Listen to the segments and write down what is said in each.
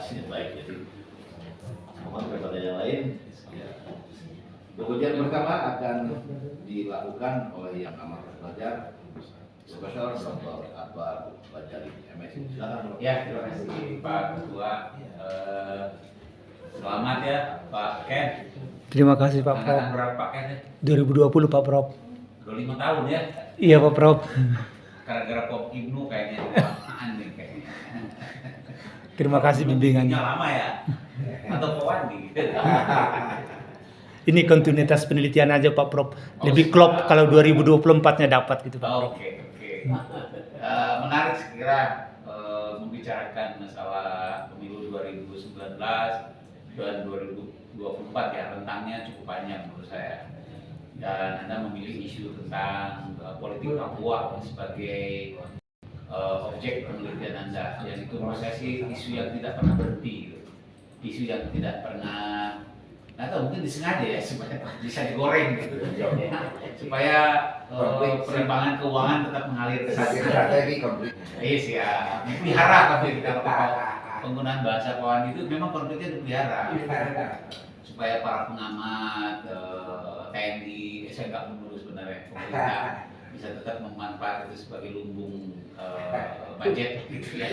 yang baik. Jadi mohon kepada yang lain. Ya. Kemudian pertama akan dilakukan oleh yang amat terpelajar Profesor Dr. Akbar Bajali, MS. Silakan. Ya, terima kasih Pak Ketua. Selamat ya Pak Ken. Terima kasih Pak Prof. Angkatan berapa Pak Ken? 2020 Pak Prof. 25 tahun ya. Iya Pak Prof. Gara-gara Pop Ibnu kayaknya kelamaan nih kayaknya. Terima kasih bimbingannya. Lama ya. Atau Powandi. Ini kontinuitas penelitian aja Pak Prof. Lebih klop kalau 2024-nya dapat gitu Pak Prof. Oke. Menarik sekira membicarakan masalah pemilu 2019 dan 2024 ya, rentangnya cukup panjang menurut saya. Dan Anda memilih isu tentang politik Papua sebagai objek penelitian Anda, yang itu menurut saya sih isu yang tidak pernah berhenti, isu yang tidak pernah, atau mungkin disengaja ya supaya bisa digoreng gitu, supaya perimbangan keuangan tetap mengalir ke sana. Strategi konflik. Iya sih ya, dipelihara konflik. Kalau penggunaan bahasa kawan itu memang konfliknya dipelihara supaya para pengamat TNI, saya nggak menurut sebenarnya pemerintah bisa tetap memanfaat itu sebagai lumbung budget gitu ya.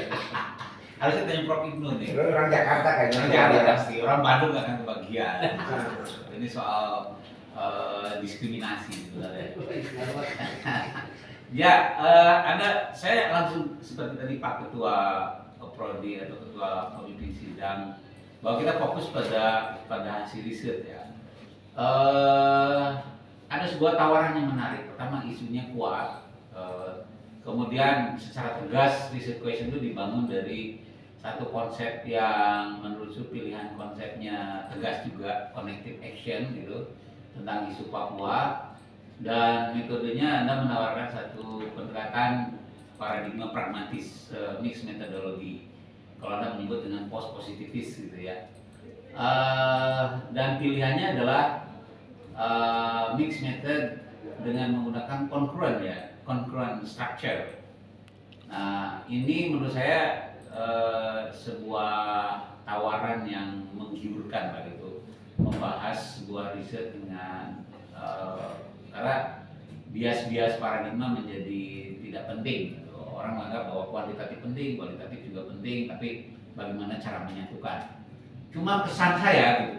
Harusnya tanya Prof Ibnu nih. Orang Jakarta kayaknya. Orang Jakarta pasti, orang Bandung nggak akan kebagian. Ini soal diskriminasi sebenarnya. Ya, saya langsung seperti tadi Pak Ketua Prodi atau Ketua Pemimpin Sidang, bahwa kita fokus pada hasil riset ya. Ada sebuah tawaran yang menarik. Pertama, isunya kuat. Kemudian secara tegas riset question itu dibangun dari satu konsep yang menurut saya pilihan konsepnya tegas juga, connective action gitu, tentang isu Papua. Dan metodenya Anda menawarkan satu pendekatan paradigma pragmatis, mixed methodology. Kalau Anda menyebut dengan post positivis gitu ya. Dan pilihannya adalah mixed method dengan menggunakan concurrent structure. Nah, ini menurut saya sebuah tawaran yang menggiurkan Pak itu, membahas sebuah riset dengan karena bias-bias paradigma menjadi tidak penting. Orang menganggap bahwa kuantitatif penting, kualitatif juga penting, tapi bagaimana cara menyatukan. Cuma kesan saya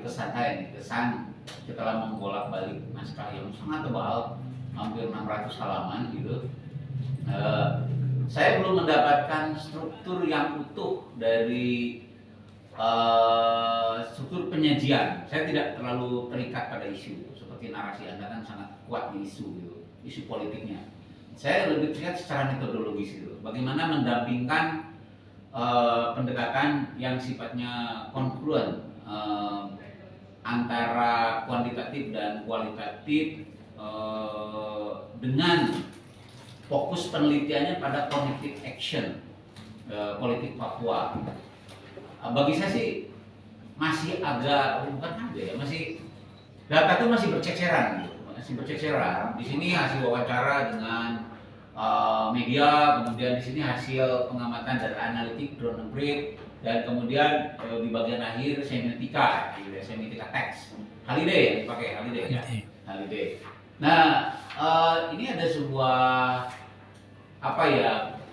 setelah membolak-balik naskah yang sangat tebal, hampir 600 halaman gitu, saya belum mendapatkan struktur yang utuh dari struktur penyajian. Saya tidak terlalu terikat pada isu, seperti narasi Anda kan sangat kuat di isu gitu, isu politiknya. Saya lebih terikat secara metodologis gitu, bagaimana mendampingkan pendekatan yang sifatnya kongruen antara kuantitatif dan kualitatif dengan fokus penelitiannya pada connective action politik Papua. Bagi saya sih masih agak masih data itu masih berceceran gitu. Di sini hasil wawancara dengan media, kemudian di sini hasil pengamatan dari analitik drone and breed, dan kemudian di bagian akhir semiotika, semiotika teks. Holiday yang dipakai, Holiday. Nah, ini ada sebuah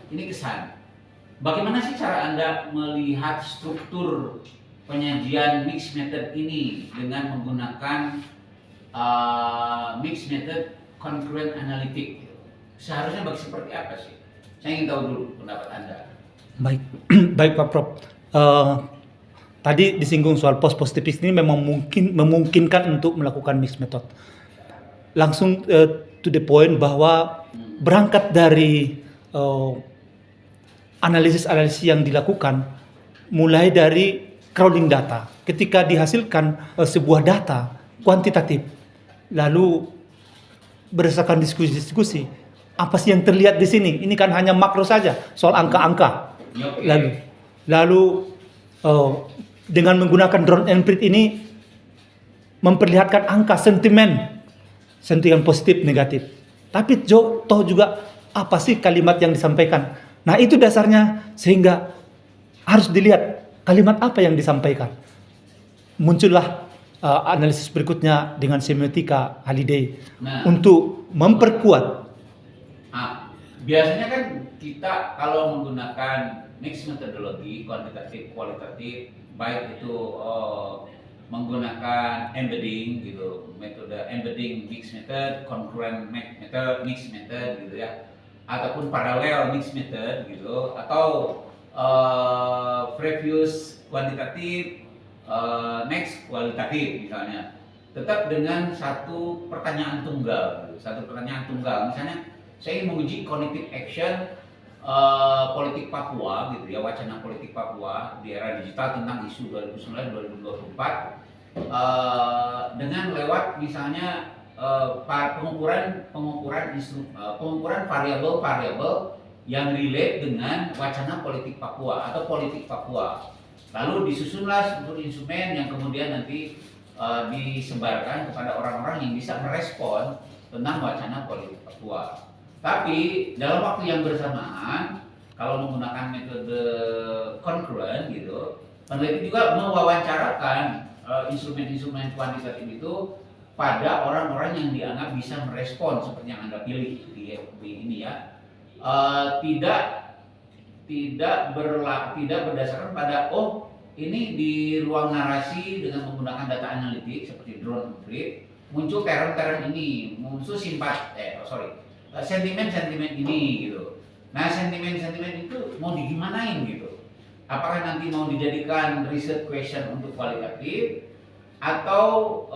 ini kesan. Bagaimana sih cara Anda melihat struktur penyajian mixed method ini dengan menggunakan mixed method concurrent analytic? Seharusnya seperti apa sih? Saya ingin tahu dulu pendapat Anda. Baik Pak Prof. Tadi disinggung soal post positivis ini memang memungkinkan untuk melakukan mixed method. Langsung to the point bahwa berangkat dari analisis yang dilakukan, mulai dari crowding data. Ketika dihasilkan sebuah data kuantitatif, lalu berdasarkan diskusi, apa sih yang terlihat di sini? Ini kan hanya makro saja, soal angka-angka. Lalu dengan menggunakan drone and breed ini memperlihatkan angka sentimen positif negatif. Tapi toh juga apa sih kalimat yang disampaikan? Nah itu dasarnya, sehingga harus dilihat kalimat apa yang disampaikan. Muncullah analisis berikutnya dengan semiotika Halliday Nah, untuk memperkuat. biasanya kan kita kalau menggunakan mixed methodology, kuantitatif, kualitatif, baik itu menggunakan embedding gitu, metode embedding mixed method, concurrent method, mixed method gitu ya, ataupun parallel mixed method gitu, atau previous kuantitatif, next kualitatif misalnya, tetap dengan satu pertanyaan tunggal, gitu. Satu pertanyaan tunggal. Misalnya saya ingin menguji cognitive action politik Papua gitu ya, wacana politik Papua di era digital tentang isu 2009-2024 dengan lewat misalnya pengukuran variabel-variabel yang relate dengan wacana politik Papua atau politik Papua. Lalu disusunlah seluruh instrumen yang kemudian nanti disebarkan kepada orang-orang yang bisa merespon tentang wacana politik Papua. Tapi dalam waktu yang bersamaan, kalau menggunakan metode concurrent gitu, peneliti juga mewawancarakan instrumen-instrumen kuantitatif itu pada orang-orang yang dianggap bisa merespon seperti yang Anda pilih di ini ya. Tidak berdasarkan pada ini di ruang narasi dengan menggunakan data analitik seperti drone breed muncul term-term ini, muncul sentimen-sentimen ini gitu. Nah, sentimen-sentimen itu mau digimanain gitu? Apakah nanti mau dijadikan research question untuk kualitatif atau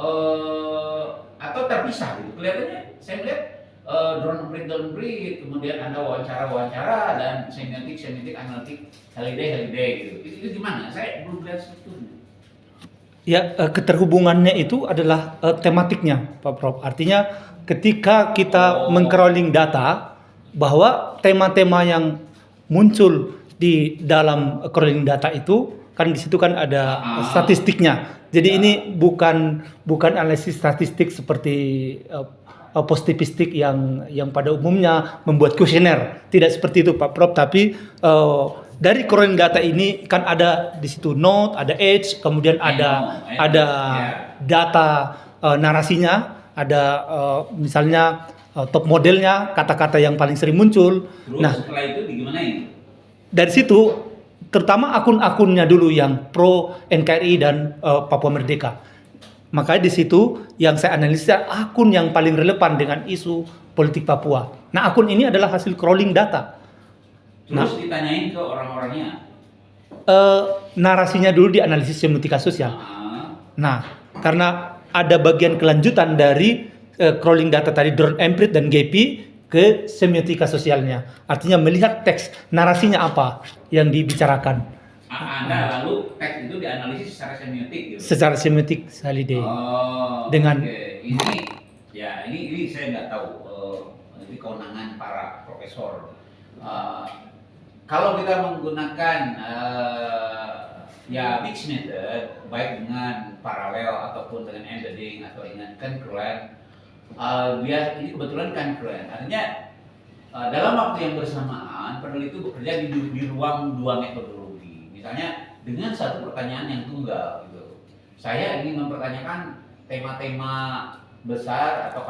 terpisah gitu? Kelihatannya saya melihat drone breed, kemudian ada wawancara dan semiotik analitik Halliday gitu. Itu gimana? Saya belum lihat strukturnya. Ya, keterhubungannya itu adalah tematiknya, Pak Prof. Artinya ketika kita meng-crawling data, bahwa tema-tema yang muncul di dalam crawling data itu kan di situ kan ada statistiknya. Jadi ini bukan analisis statistik seperti positivistik yang pada umumnya membuat kuesioner. Tidak seperti itu Pak Prof, tapi dari crawling data ini kan ada di situ node, ada age, kemudian ada data narasinya, ada misalnya top modelnya, kata-kata yang paling sering muncul. Terus Nah, setelah itu digimanain? dari situ terutama akun-akunnya dulu yang pro NKRI dan Papua Merdeka. Makanya di situ yang saya analisa akun yang paling relevan dengan isu politik Papua. Nah, akun ini adalah hasil crawling data. Terus ditanyain ke orang-orangnya. Narasinya dulu dianalisis semiotika sosial. Nah, karena ada bagian kelanjutan dari crawling data tadi drone emprit dan GP ke semiotika sosialnya. Artinya melihat teks narasinya apa yang dibicarakan. Anda lalu teks itu dianalisis secara semiotik gitu. Secara semiotik Halliday. Dengan ini saya nggak tahu. Ini kewenangan para profesor. Kalau kita menggunakan mixed method baik dengan paralel ataupun dengan embedding atau dengan concurrent, ini kebetulan concurrent. Artinya dalam waktu yang bersamaan peneliti bekerja di ruang dua metodologi. Misalnya dengan satu pertanyaan yang tunggal gitu. Saya ingin mempertanyakan tema-tema besar atau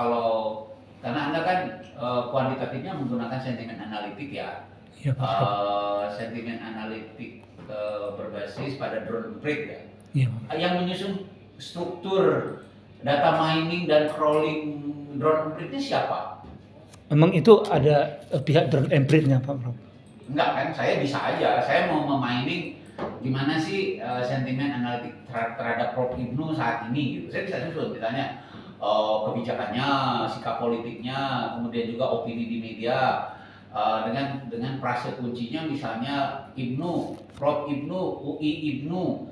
karena Anda kan kuantitatifnya menggunakan sentimen analitik ya. Sentimen analitik berbasis pada drone breed ya. Yang menyusun struktur data mining dan crawling drone breed-nya siapa? Memang itu ada pihak drone breed-nya Pak Prof. Enggak kan, saya bisa aja. Saya mau memining gimana sih sentimen analitik terhadap Prof Ibnu saat ini gitu. Saya bisa susun misalnya kebijakannya, sikap politiknya, kemudian juga opini di media. Dengan frase kuncinya misalnya Prof Ibnu, UI Ibnu,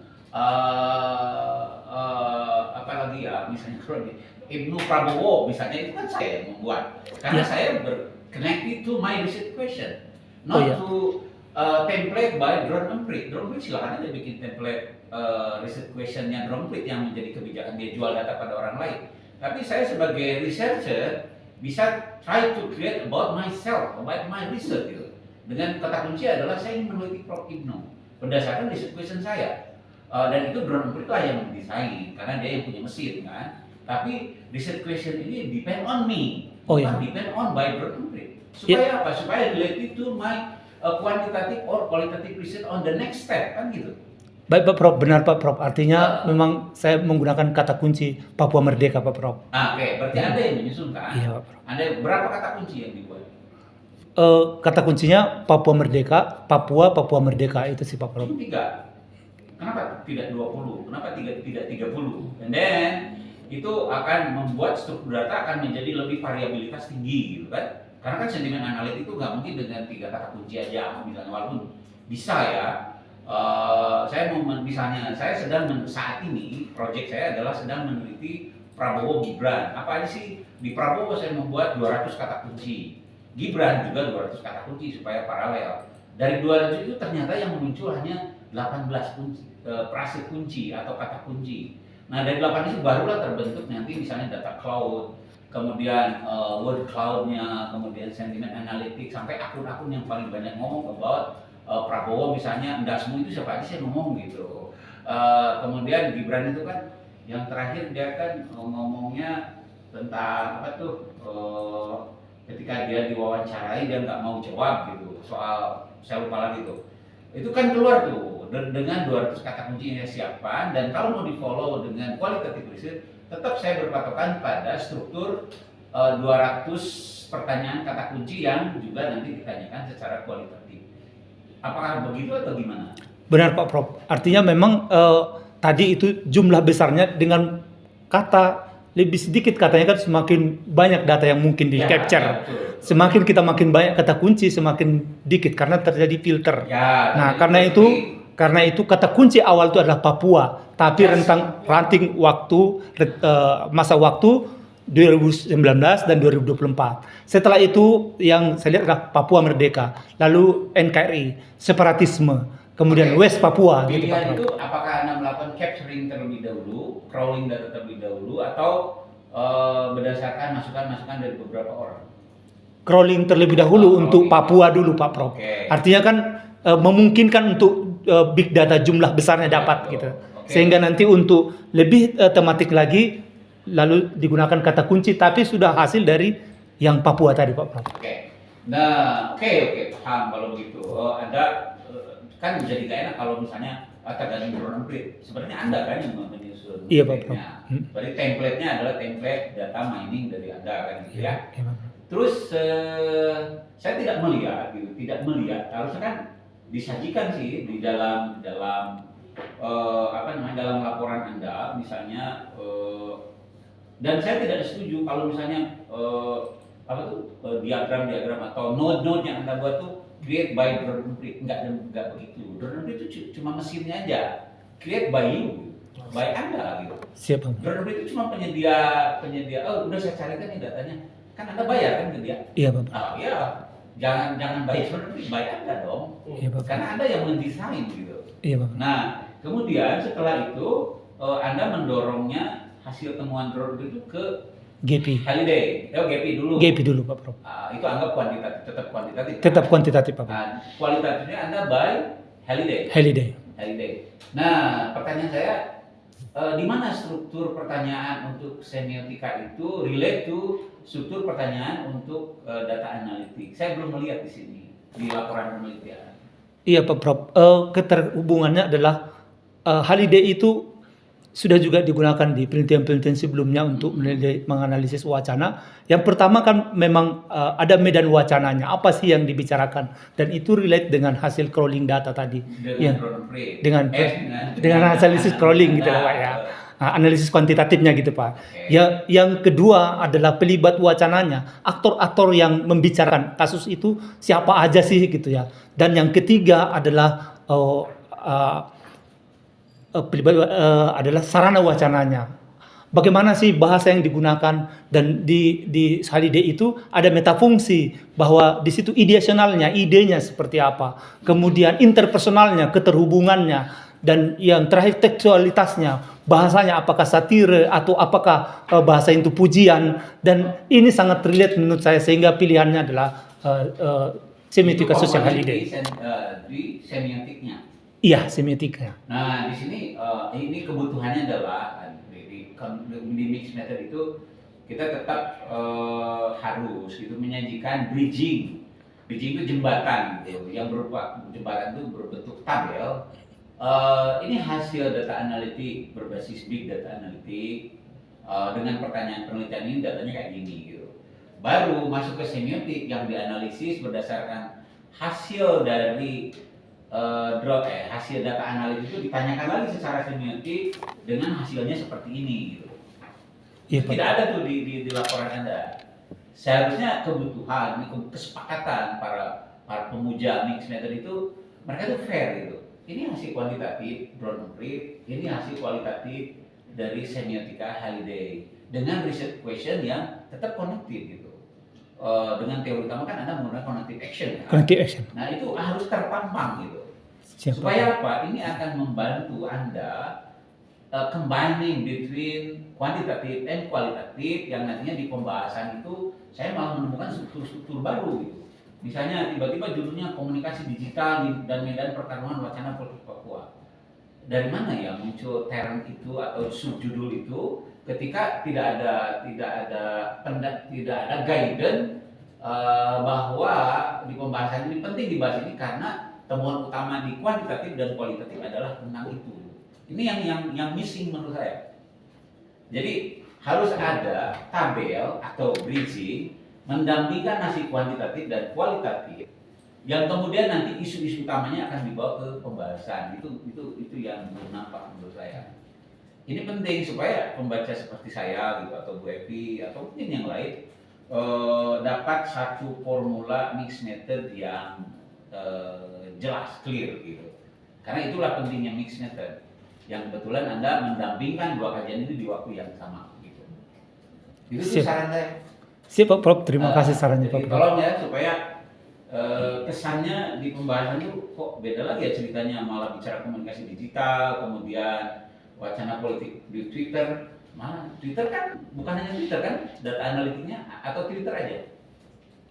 apa lagi ya, misalnya Ibnu Prabowo misalnya, itu kan saya membuat karena saya connected to my research question, not to template by drone emprit. Drone emprit silakan aja bikin template research questionnya drone emprit yang menjadi kebijakan dia jual data pada orang lain. Tapi saya sebagai researcher bisa try to create about myself, about my research gitu. Dengan kata kunci adalah saya ingin meneliti Prof Ibnu. berdasarkan riset question saya. Dan itu drone emprit lah yang mendesain karena dia yang punya mesin kan. Tapi riset question ini depend on me, Oh, ya. depend on by drone emprit. Supaya apa? Supaya related to my quantitative or qualitative research on the next step kan gitu. Baik Pak Prof, benar Pak Prof. Artinya memang saya menggunakan kata kunci Papua Merdeka Pak Prof. Oke, berarti Anda yang menyusun kan? Iya Pak Prof. Anda berapa kata kunci yang dibuat? Kata kuncinya Papua Merdeka, Papua Merdeka itu sih Pak Prof. Cuma 3. Kenapa tidak 20? Kenapa tidak 30? And then itu akan membuat struktur data akan menjadi lebih variabilitas tinggi gitu kan? Karena kan sentimen analitik itu nggak mungkin dengan 3 kata kunci aja, misalnya walaupun bisa ya. Saya mau misalnya saya sedang saat ini proyek saya adalah sedang meneliti Prabowo Gibran. Apa aja sih di Prabowo saya membuat 200 kata kunci. Gibran juga 200 kata kunci supaya paralel. Dari 200 itu ternyata yang muncul hanya 18 kunci, frase kunci atau kata kunci. Nah dari 8 itu barulah terbentuk nanti misalnya data cloud, kemudian word cloud-nya, kemudian sentiment analytics, sampai akun-akun yang paling banyak ngomong about Prabowo misalnya, enggak semua itu siapa aja sih ngomong gitu. Kemudian Gibran itu kan yang terakhir dia kan ngomongnya tentang apa tuh, ketika dia diwawancarai dia nggak mau jawab gitu soal, saya lupa lagi tuh. Itu kan keluar tuh dengan 200 kata kuncinya siapa, dan kalau mau di follow dengan qualitative research tetap saya berpatokan pada struktur 200 pertanyaan kata kunci yang juga nanti ditanyakan secara kualitatif. Apakah begitu atau gimana? Benar Pak Prof. Artinya memang tadi itu jumlah besarnya dengan kata lebih sedikit katanya kan semakin banyak data yang mungkin di capture. Ya, betul. Semakin kita makin banyak kata kunci semakin dikit karena terjadi filter. Ya, Nah, karena itu kata kunci awal itu adalah Papua, tapi ranting waktu masa waktu 2019 dan 2024. Setelah itu yang saya lihat adalah Papua Merdeka, lalu NKRI, separatisme, kemudian West Papua. Gitu, Pilihan Pak Prof. itu apakah Anda melakukan capturing terlebih dahulu, crawling data terlebih dahulu, atau berdasarkan masukan-masukan dari beberapa orang? Crawling terlebih dahulu untuk Papua dulu Pak Prof. Artinya kan memungkinkan untuk big data jumlah besarnya dapat gitu. Sehingga nanti untuk lebih tematik lagi lalu digunakan kata kunci tapi sudah hasil dari yang Papua tadi Pak Prof. Nah, oke, paham kalau begitu. Anda kan jadi gak enak kalau misalnya tergantung drone emprit. Sebenarnya Anda kan yang menyusun. Iya Pak Prof. Berarti template-nya adalah template data mining dari Anda kan gitu ya. Iya, Pak Prof. Terus saya tidak melihat harusnya kan disajikan sih di dalam dalam laporan Anda misalnya, dan saya tidak setuju kalau misalnya diagram atau node yang Anda buat tuh create by drone emprit. Enggak begitu. Drone emprit itu cuma mesinnya aja, create by you, by Anda gitu. Siap Pak. Drone emprit itu cuma penyedia. Oh, udah saya carikan nih datanya. Kan Anda bayar kan ke dia? Iya Pak. Iya. Jangan bayar drone emprit, bayar Anda dong. Iya Pak. Karena Anda yang mendesain gitu. Iya Pak. Nah, kemudian setelah itu Anda mendorongnya hasil temuan drone itu ke GP. Halliday. GP dulu. GP dulu Pak Prof. Itu anggap kuantitatif, tetap kuantitatif. Tetap kuantitatif Pak Prof. Nah, kualitatifnya Anda by Halliday. Halliday. Nah, pertanyaan saya, di mana struktur pertanyaan untuk semiotika itu relate to struktur pertanyaan untuk data analitik? Saya belum melihat di sini di laporan penelitian. Iya Pak Prof. Keterhubungannya adalah Halliday itu sudah juga digunakan di penelitian-penelitian sebelumnya untuk menganalisis wacana. Yang pertama kan memang ada medan wacananya, apa sih yang dibicarakan, dan itu relate dengan hasil crawling data tadi. Dengan analisis crawling gitu Pak ya. Analisis kuantitatifnya gitu Pak. Ya, yang kedua adalah pelibat wacananya, aktor-aktor yang membicarakan kasus itu siapa aja sih gitu ya. Dan yang ketiga adalah adalah sarana wacananya. Bagaimana sih bahasa yang digunakan, dan di Halliday itu ada metafungsi bahwa di situ ideasionalnya, idenya seperti apa, kemudian interpersonalnya, keterhubungannya, dan yang terakhir tekstualitasnya, bahasanya apakah satire atau apakah bahasa itu pujian, dan ini sangat relate menurut saya sehingga pilihannya adalah semiotika sosial Halliday. Di semiotiknya. Iya, semiotika. Nah, di sini ini kebutuhannya adalah di mixed method itu kita tetap harus gitu menyajikan bridging. Bridging itu jembatan gitu, yang berupa jembatan itu berbentuk tabel. Ini hasil data analitik berbasis big data analitik dengan pertanyaan penelitian ini datanya kayak gini gitu. Baru masuk ke semiotik yang dianalisis berdasarkan hasil dari hasil data analisis itu ditanyakan lagi secara semiotik dengan hasilnya seperti ini gitu. Iya, Pak. Tidak ada tuh di laporan Anda. Seharusnya kebutuhan, kesepakatan para pemuja mixed method itu mereka tuh fair gitu. Ini hasil kuantitatif Brown Reed, ini hasil kualitatif dari semiotika Halliday dengan research question yang tetap connected gitu. Dengan teori utama kan Anda menggunakan connective action kan? Connective action. Nah itu harus terpampang gitu. Siap, Supaya Pak. apa? Ini akan membantu Anda combining between kuantitatif dan kualitatif yang nantinya di pembahasan itu saya malah menemukan struktur-struktur baru gitu. Misalnya tiba-tiba judulnya komunikasi digital dan medan pertarungan wacana politik Papua. Dari mana ya muncul term itu atau subjudul itu ketika tidak ada guidance bahwa di pembahasan ini penting dibahas ini karena temuan utama di kuantitatif dan kualitatif adalah tentang itu. Ini yang missing menurut saya. Jadi harus ada tabel atau bridging mendampingkan hasil kuantitatif dan kualitatif yang kemudian nanti isu-isu utamanya akan dibawa ke pembahasan. Itu yang nampak menurut saya. Ini penting supaya pembaca seperti saya gitu atau Bu Evi atau mungkin yang lain dapat satu formula mixed method yang jelas, clear gitu. Karena itulah pentingnya mixed method. Yang kebetulan Anda mendampingkan dua kajian itu di waktu yang sama gitu. Itu tuh saran saya. Siap, Pak Prof. Terima kasih sarannya, Pak Jadi Prof. tolong ya supaya kesannya di pembahasan itu kok beda lagi ya ceritanya, malah bicara komunikasi digital, kemudian wacana politik di Twitter. Mana Twitter kan bukan hanya Twitter kan, data analitiknya atau Twitter aja.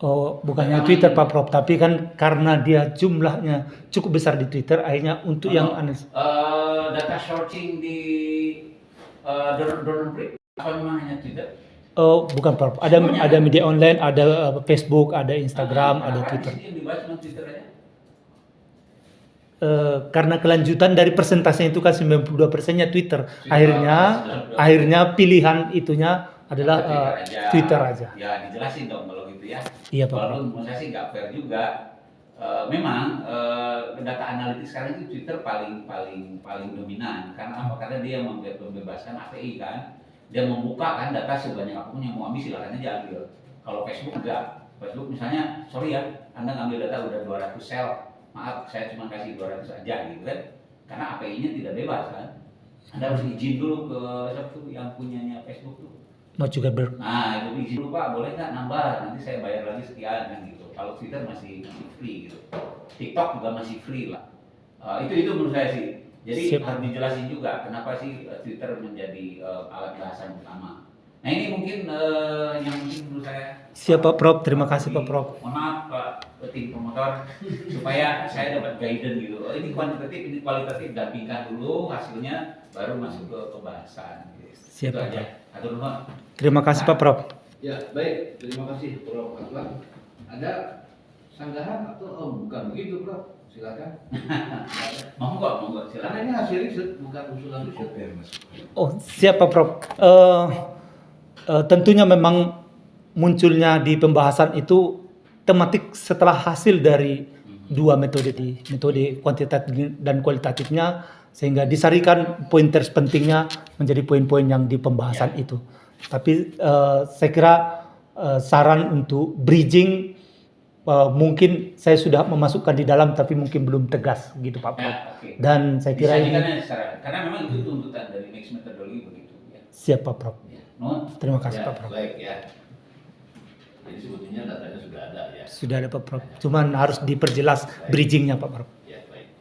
Oh, bukannya Twitter, Pak Prof, tapi kan karena dia jumlahnya cukup besar di Twitter, akhirnya untuk yang data searching di Donald Trump apa memang hanya Twitter? Oh, bukan, Prof. Ada media online, ada Facebook, ada Instagram, ada Twitter. Yang dibahas cuma Twitter aja. Karena kelanjutan dari persentasenya itu kan 92%-nya Twitter. Akhirnya pilihan itunya adalah Twitter aja. Ya dijelasin dong kalau gitu ya. Iya, Pak. Walaupun menurut saya sih nggak fair juga. Memang data analitik sekarang itu Twitter paling dominan. Karena apa? Karena dia membebaskan API kan. Dia membuka kan data sebanyak apapun yang mau ambil silakan aja ambil. Kalau Facebook enggak. Facebook misalnya, sorry ya, Anda ngambil data udah 200 sel. Maaf, saya cuma kasih 200 aja gitu kan. Karena API-nya tidak bebas kan. Anda harus izin dulu ke siapa yang punyanya Facebook tuh. Mau juga Nah, itu izin dulu Pak, boleh nggak nambah? Nanti saya bayar lagi sekian kan gitu. Kalau Twitter masih free gitu. TikTok juga masih free lah. Itu menurut saya sih. Jadi harus dijelasin juga kenapa sih Twitter menjadi alat bahasan utama. Nah ini mungkin yang menurut saya. Siap, Pak Prof. Terima kasih, Pak Prof. Mohon maaf Pak tim promotor supaya saya dapat guidance gitu. Ini kuantitatif, ini kualitatif, dampingkan dulu hasilnya baru masuk ke pembahasan. Siap, itu Pak aja. Atur nuhun. Terima kasih, Pak Prof. Ya, baik. Terima kasih, Prof. Aslan. Ada sanggahan atau bukan begitu, Prof? Silakan. Monggo, silakan. Karena ini hasil riset, bukan usulan riset. Oh, siap, Pak Prof. Tentunya memang munculnya di pembahasan itu tematik setelah hasil dari dua metode kuantitatif dan kualitatifnya, sehingga disarikan poin terpentingnya menjadi poin-poin yang di pembahasan itu. Tapi saya kira saran untuk bridging mungkin saya sudah memasukkan di dalam, tapi mungkin belum tegas gitu, Pak Prof. Okay. Dan saya kira ini karena memang itu tuntutan dari mixed methodology begitu. Ya. Siap, Pak Prof. Ya. Terima kasih, Ya, Pak Prof. baik ya. Jadi sebetulnya datanya sudah ada ya. Sudah ada, Pak Prof. Cuman harus diperjelas bridgingnya, Pak Prof. Ya, baik.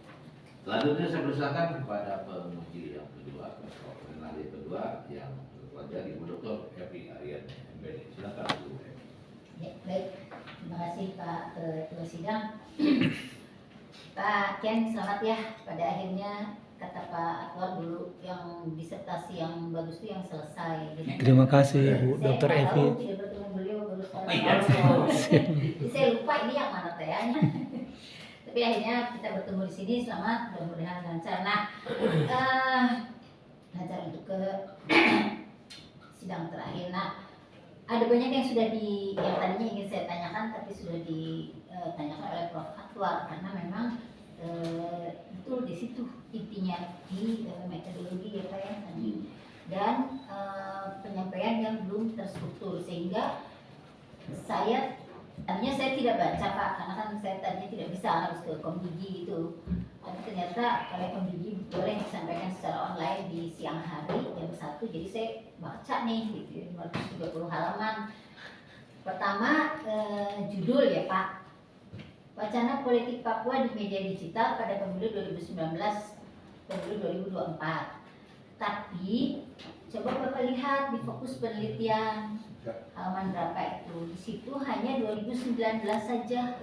Selanjutnya saya persilakan kepada penguji yang kedua, Prof. Renaldi kedua yang pelajar Ibu Dr. Evi Aryan MBD. Silakan Bu Evi. Ya, baik. Terima kasih Pak Ketua Sidang. Pak Ken, selamat ya. Pada akhirnya kata Pak Atwar dulu yang disertasi yang bagus itu yang selesai. Jadi, Terima kasih Bu saya Dr. nggak Evi. tahu, tidak bertemu beliau baru Oh, iya. Jadi saya lupa ini yang mana tayanya. Tapi akhirnya kita bertemu di sini, selamat, mudah-mudahan lancar. Nah, lancar untuk ke sidang terakhir. Nah, ada banyak yang sudah yang tadinya ingin saya tanyakan tapi sudah ditanyakan oleh Prof. Atwar karena memang betul di situ intinya di metodologi ya Pak ya tadi dan penyampaian yang belum terstruktur sehingga tadinya saya tidak baca Pak karena kan saya tadinya tidak bisa harus ke Komdigi gitu. Tapi ternyata oleh Komdigi boleh disampaikan secara online di siang hari jam 1, jadi saya baca nih gitu 230 halaman. Pertama judul ya Pak, Wacana Politik Papua di Media Digital pada Pemilu 2019 Pemilu 2024. Tapi coba Bapak lihat di fokus penelitian halaman berapa itu, di situ hanya 2019 saja.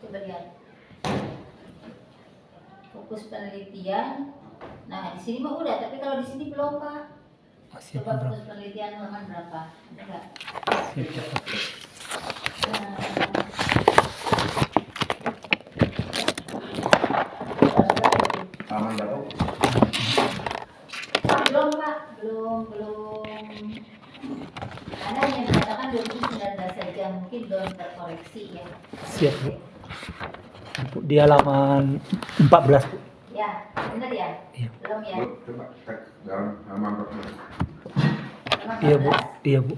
Coba lihat fokus penelitian. Nah di sini mah udah, tapi kalau di sini belum Pak. Masih Coba ada fokus penelitian halaman berapa? Ada nggak? Aman berapa? Belum Pak, belum. Anda hanya mengatakan 2019 saja, mungkin belum terkoreksi ya. Siap Bu. Di halaman 14 Bu. Ya, benar ya? Iya. Belum ya? Coba cek dalam halaman berapa? Halaman Iya Bu. 14. Iya Bu.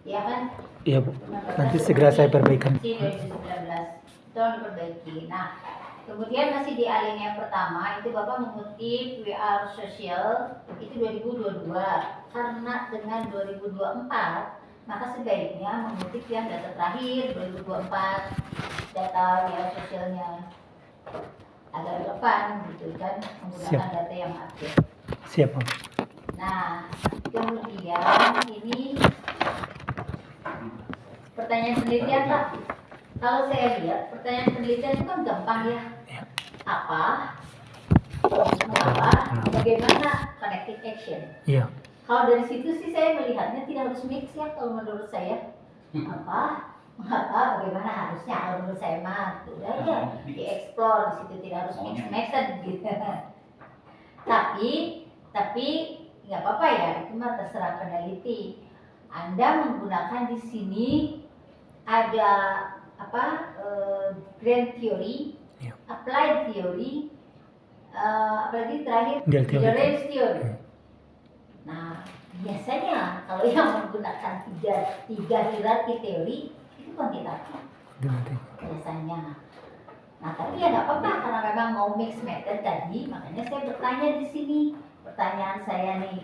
Iya kan? Iya Bu. Nanti segera saya perbaikan. Di 2019, tolong diperbaiki. Nah, kemudian masih di alinea pertama itu Bapak mengutip We Are Social itu 2022 karena dengan 2024 maka sebaiknya mengutip yang data terakhir 2024 data We Are Socialnya agar relevan gitu kan menggunakan Siap. data yang update. Siap Bu. Nah, kemudian ini pertanyaan penelitian Pak. Kalau saya lihat pertanyaan penelitian itu kan gampang ya. Ya. Apa? Mengapa? Bagaimana connective action? Iya. Kalau dari situ sih saya melihatnya tidak harus mix ya kalau menurut saya. Apa? Mengapa? Bagaimana harusnya kalau menurut saya mah udah aja dieksplor di situ tidak harus mix method gitu. Tapi nggak apa-apa ya itu mah terserah peneliti. Anda menggunakan di sini ada grand theory, Ya. applied theory, apalagi terakhir Ideal theory. range theory. Nah biasanya kalau yang menggunakan tiga hierarki teori itu kuantitatif biasanya. Nah tapi ya nggak apa-apa karena memang mau mix method tadi, makanya saya bertanya di sini. Pertanyaan saya nih.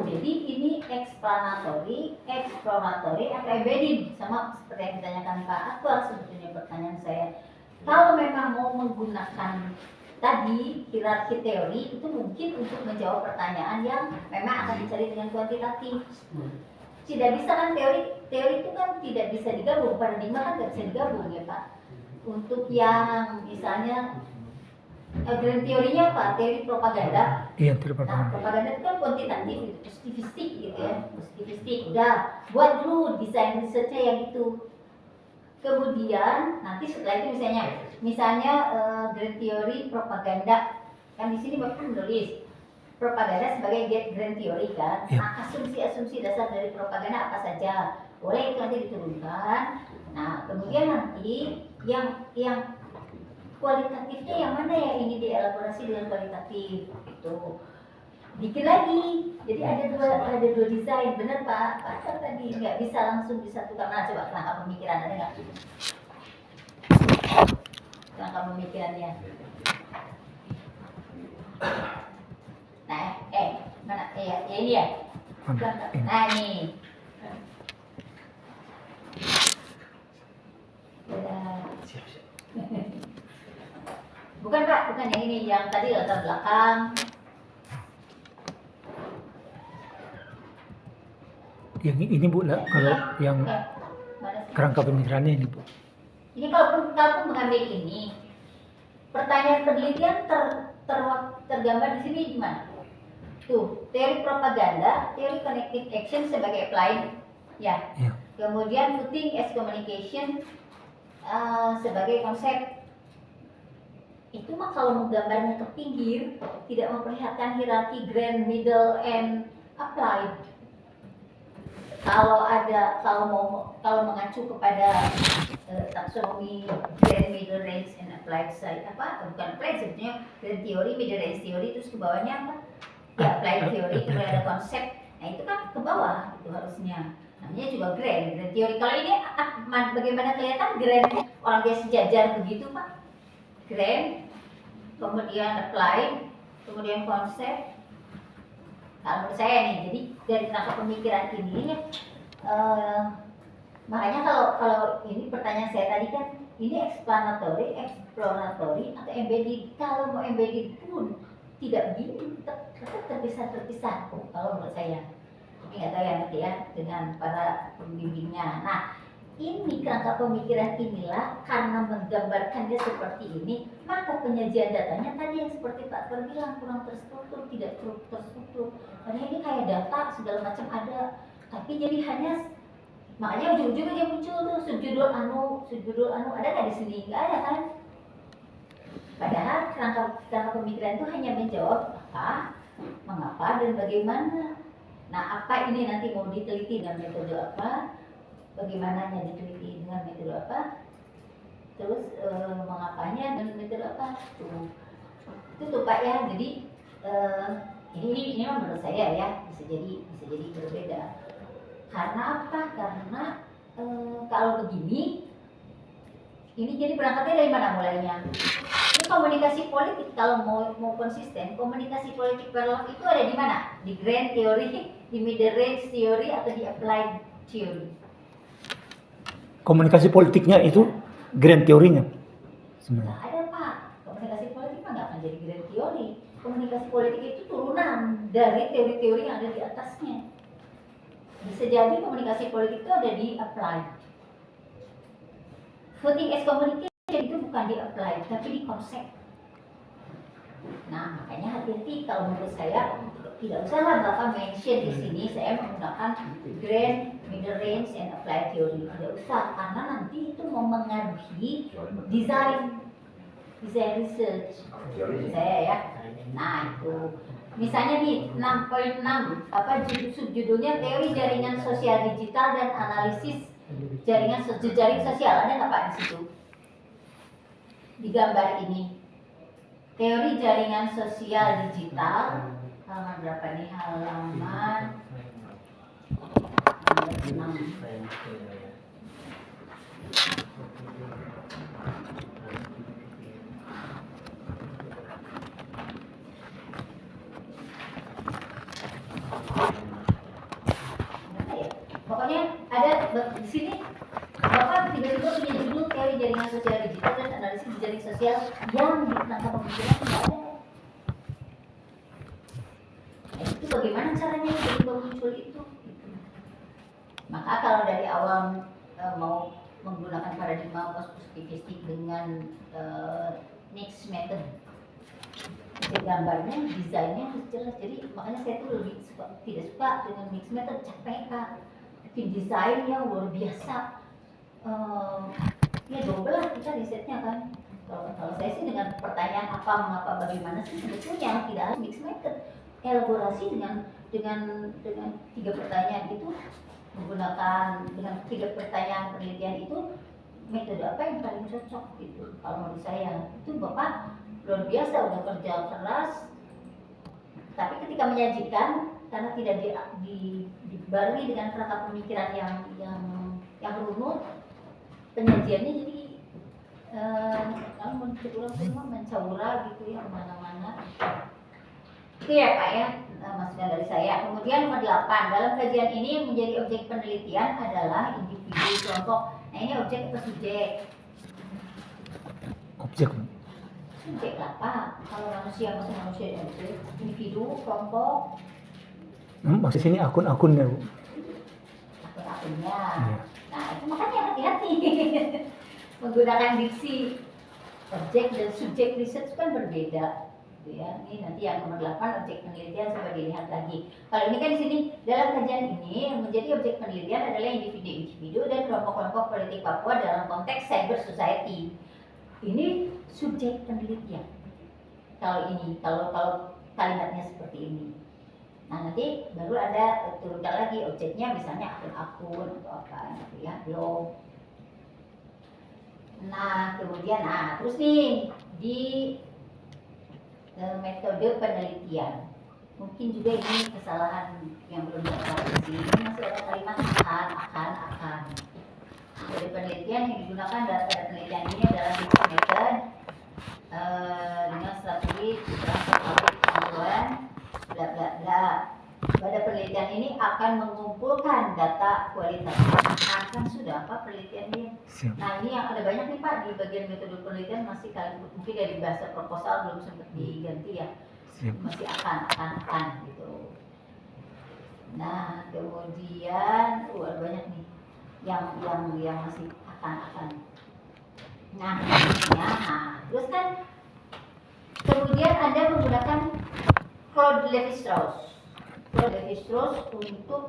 Jadi ini exploratory, apa embedding sama seperti yang ditanyakan Pak Atwar sebetulnya pertanyaan saya. Kalau memang mau menggunakan tadi hierarki teori itu mungkin untuk menjawab pertanyaan yang memang akan dicari dengan kuantitatif. Tidak bisa kan teori itu kan tidak bisa digabung, paradigma kan tidak bisa digabung ya Pak. Untuk yang misalnya grand teorinya apa? Teori propaganda. Iya, Nah, terpapar. propaganda itu kan kuantitatif, gitu, positivistik gitu ya, positivistik. Udah, buat dulu desain risetnya yang itu. Kemudian nanti setelah itu misalnya grand teori propaganda. Kan di sini Bapak menulis propaganda sebagai grand teori kan. Ya. Nah, asumsi-asumsi dasar dari propaganda apa saja? Boleh itu nanti diturunkan. Nah, kemudian nanti yang kualitatifnya yang mana yang ingin dielaborasi dengan kualitatif itu bikin lagi. Jadi ada dua desain, benar Pak Atwar tadi nggak bisa langsung disatukan. Nah, coba kerangka pemikiran ada nggak? Kerangka pemikirannya. Nah, mana? Ya ini ya. Nah ini. Bukan Pak, bukan yang ini, yang tadi latar belakang. Yang ini Bu, kalau yang Mana sih? kerangka pemikirannya ini, Bu. Ini kalau mengambil ini, pertanyaan penelitian tergambar di sini gimana? Tuh, teori propaganda, teori connective action sebagai applied, ya. Iya. Kemudian putting as communication sebagai konsep. Itu mah kalau menggambarnya ke pinggir, tidak memperlihatkan hierarki grand, middle, and applied. Kalau mengacu kepada taksonomi grand, middle range, and applied side bukan applied sebetulnya grand theory, middle range theory, terus ke bawahnya apa? Ya applied theory, kemudian ada konsep. Nah itu kan ke bawah itu harusnya. Namanya juga grand theory. Kalau ini bagaimana kelihatan grand orang dia sejajar begitu Pak? Grand, kemudian applied, kemudian konsep. Kalau menurut saya nih, jadi dari kerangka pemikiran ini makanya kalau ini pertanyaan saya tadi kan, ini explanatory, exploratory, atau embedded. Kalau mau embedded pun tidak begini, tetap terpisah. Kalau menurut saya, tapi nggak tahu ya nanti ya dengan para pembimbingnya. Nah, ini kerangka pemikiran inilah karena menggambarkannya seperti ini, maka penyajian datanya tadi yang seperti Pak Fer bilang kurang terstruktur, tidak terstruktur. Padahal ini kayak data segala macam ada, tapi jadi hanya makanya ujung-ujungnya dia muncul tuh subjudul anu ada nggak di sini? Nggak ada kan? Padahal kerangka pemikiran itu hanya menjawab apa, mengapa dan bagaimana. Nah, apa ini nanti mau diteliti dengan metode apa? Bagaimananya diteliti dengan metode apa, terus mengapanya dengan metode apa, itu Pak ya. Jadi ini menurut saya ya bisa jadi berbeda. Karena apa? Karena kalau begini, ini jadi berangkatnya dari mana mulainya? Ini komunikasi politik kalau mau konsisten, komunikasi politik paralel itu ada di mana? Di grand theory, di middle range theory, atau di applied theory? Komunikasi politiknya itu grand teorinya. Nggak ada Pak, komunikasi politik mah nggak akan jadi grand teori. Komunikasi politik itu turunan dari teori-teori yang ada di atasnya. Bisa jadi komunikasi politik itu ada di applied. Voting as communication itu bukan di applied, tapi di konsep. Nah, makanya hati-hati kalau menurut saya tidak usahlah Bapak mention di sini saya menggunakan grand, middle range, and applied theory. Tidak usah, karena nanti itu mempengaruhi design research saya ya. Nah itu, misalnya nih 6.6 subjudulnya teori jaringan sosial digital dan analisis jaringan sosial, ada nggak Pak di situ? Di gambar ini. Teori jaringan sosial digital, halaman berapa nih? Halaman 6. Pokoknya ada di sini Bapak tiba-tiba punya judul teori jaringan sosial digital dan analisis jaringan sosial yang di kerangka pemikiran tidak ada. Nah, itu bagaimana caranya tiba-tiba muncul itu? Maka kalau dari awal mau menggunakan paradigma positivistik dengan mixed method, gambarnya, desainnya harus jelas. Jadi makanya saya tuh tidak suka dengan mixed method, capek Pak. Bikin desain yang luar biasa. Ya cobalah kita risetnya kan. Kalau saya sih dengan pertanyaan apa, mengapa, bagaimana sih sebetulnya tidak harus mixed method. Elaborasi dengan 3 pertanyaan itu, menggunakan dengan 3 pertanyaan penelitian itu, metode apa yang paling cocok gitu. Kalau menurut saya itu Bapak luar biasa, udah kerja keras, tapi ketika menyajikan karena tidak dibarui dengan kerangka pemikiran yang runut, penyajiannya jadi kalau menurut semua mencaura gitu ya kemana-mana. Itu ya Pak ya, masukan dari saya. Kemudian nomor 8, dalam kajian ini yang menjadi objek penelitian adalah individu, kelompok. Nah ini objek atau subjek? Objek. Subjek lah Pak. Kalau manusia objek. Individu, kelompok. Maksud sini akun-akunnya Bu. Akun-akunnya. Iya. Nah itu makanya hati-hati menggunakan diksi objek dan subjek riset itu kan berbeda. Gitu ya. Ini nanti yang nomor 8 objek penelitian coba dilihat lagi. Kalau ini kan di sini dalam kajian ini yang menjadi objek penelitian adalah individu-individu dan kelompok-kelompok politik Papua dalam konteks cyber society. Ini subjek penelitian. Kalau ini, kalau kalimatnya seperti ini. Nah nanti baru ada turunkan lagi objeknya, misalnya akun-akun atau apa gitu ya, blog. Nah kemudian, terus nih di metode penelitian, mungkin juga ini kesalahan yang belum diatasi. Ini masih ada kalimat akan. Metode penelitian yang digunakan dalam penelitian ini adalah mixed method dengan strategi pengetahuan bla bla bla. Pada penelitian ini akan mengumpulkan data kualitatif. Akan sudah apa penelitiannya? Nah ini yang ada banyak nih Pak di bagian metode penelitian masih kalian mungkin dari bahasa proposal belum sempat diganti ya. Masih akan gitu. Nah kemudian ada banyak nih yang masih akan. Nah terus kan kemudian Anda menggunakan Claude Lévi-Strauss untuk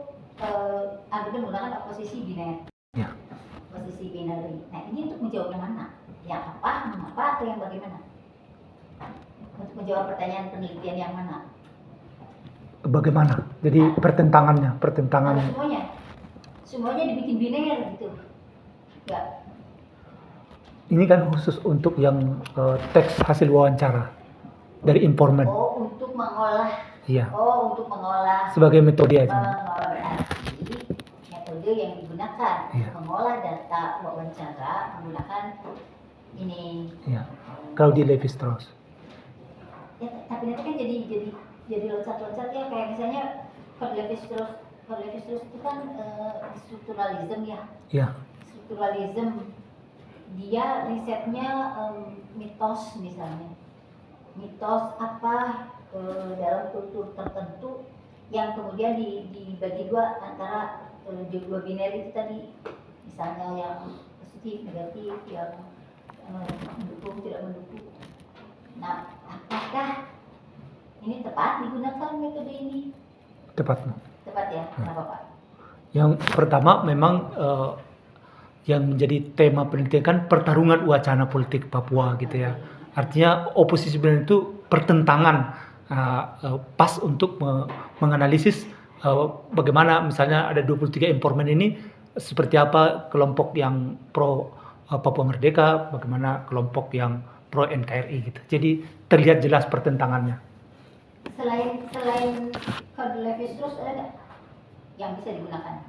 Anda menggunakan oposisi biner. Ya. Posisi binary. Nah ini untuk menjawab yang mana? Yang apa, mengapa, atau yang bagaimana? Untuk menjawab pertanyaan penelitian yang mana? Bagaimana? Jadi pertentangan. Semuanya dibikin biner gitu. Ya. Ini kan khusus untuk yang teks hasil wawancara dari informan. Untuk mengolah. Iya. Untuk mengolah. Sebagai metode aja. Mengolah berarti metode yang digunakan untuk mengolah data wawancara menggunakan ini. Iya. Claude Lévi-Strauss. Ya, tapi nanti kan jadi loncat-loncat ya, kayak misalnya Claude Lévi-Strauss itu kan strukturalisme ya. Iya. Strukturalisme dia risetnya mitos misalnya. Mitos apa dalam kultur tertentu yang kemudian dibagi dua antara dua biner itu tadi, misalnya yang positif, negatif, yang mendukung, tidak mendukung. Nah, apakah ini tepat digunakan metode ini? Tepat. Tepat ya, kenapa Pak? Yang pertama memang yang menjadi tema penelitian kan pertarungan wacana politik Papua gitu ya. Artinya oposisi benar itu pertentangan pas untuk menganalisis bagaimana misalnya ada 23 informan ini seperti apa kelompok yang pro Papua Merdeka, bagaimana kelompok yang pro NKRI gitu. Jadi terlihat jelas pertentangannya. Selain Claude Lévi-Strauss ada nggak yang bisa digunakan?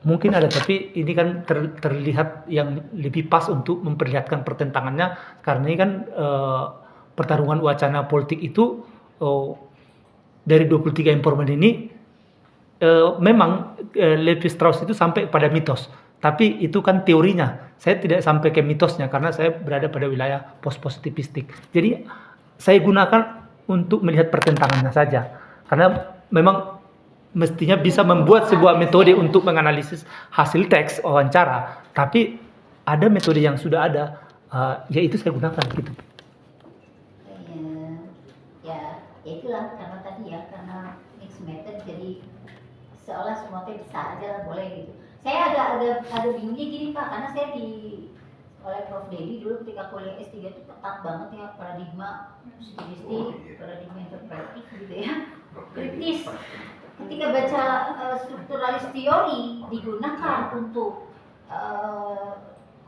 Mungkin ada, tapi ini kan terlihat yang lebih pas untuk memperlihatkan pertentangannya karena ini kan pertarungan wacana politik itu dari 23 informan ini memang Lévi-Strauss itu sampai pada mitos, tapi itu kan teorinya. Saya tidak sampai ke mitosnya karena saya berada pada wilayah post-positivistik. Jadi saya gunakan untuk melihat pertentangannya saja karena memang mestinya bisa membuat sebuah metode untuk menganalisis hasil teks wawancara, tapi ada metode yang sudah ada, yaitu saya gunakan gitu. Ya itulah karena tadi ya, karena mixed method jadi seolah semua teh bisa aja lah, boleh gitu. Saya ada bingungnya gini Pak, karena saya oleh Prof. Dedi dulu ketika kuliah S3 itu ketat banget ya paradigma positivistik, paradigma interpretif gitu ya, kritis. Ketika baca strukturalis teori digunakan untuk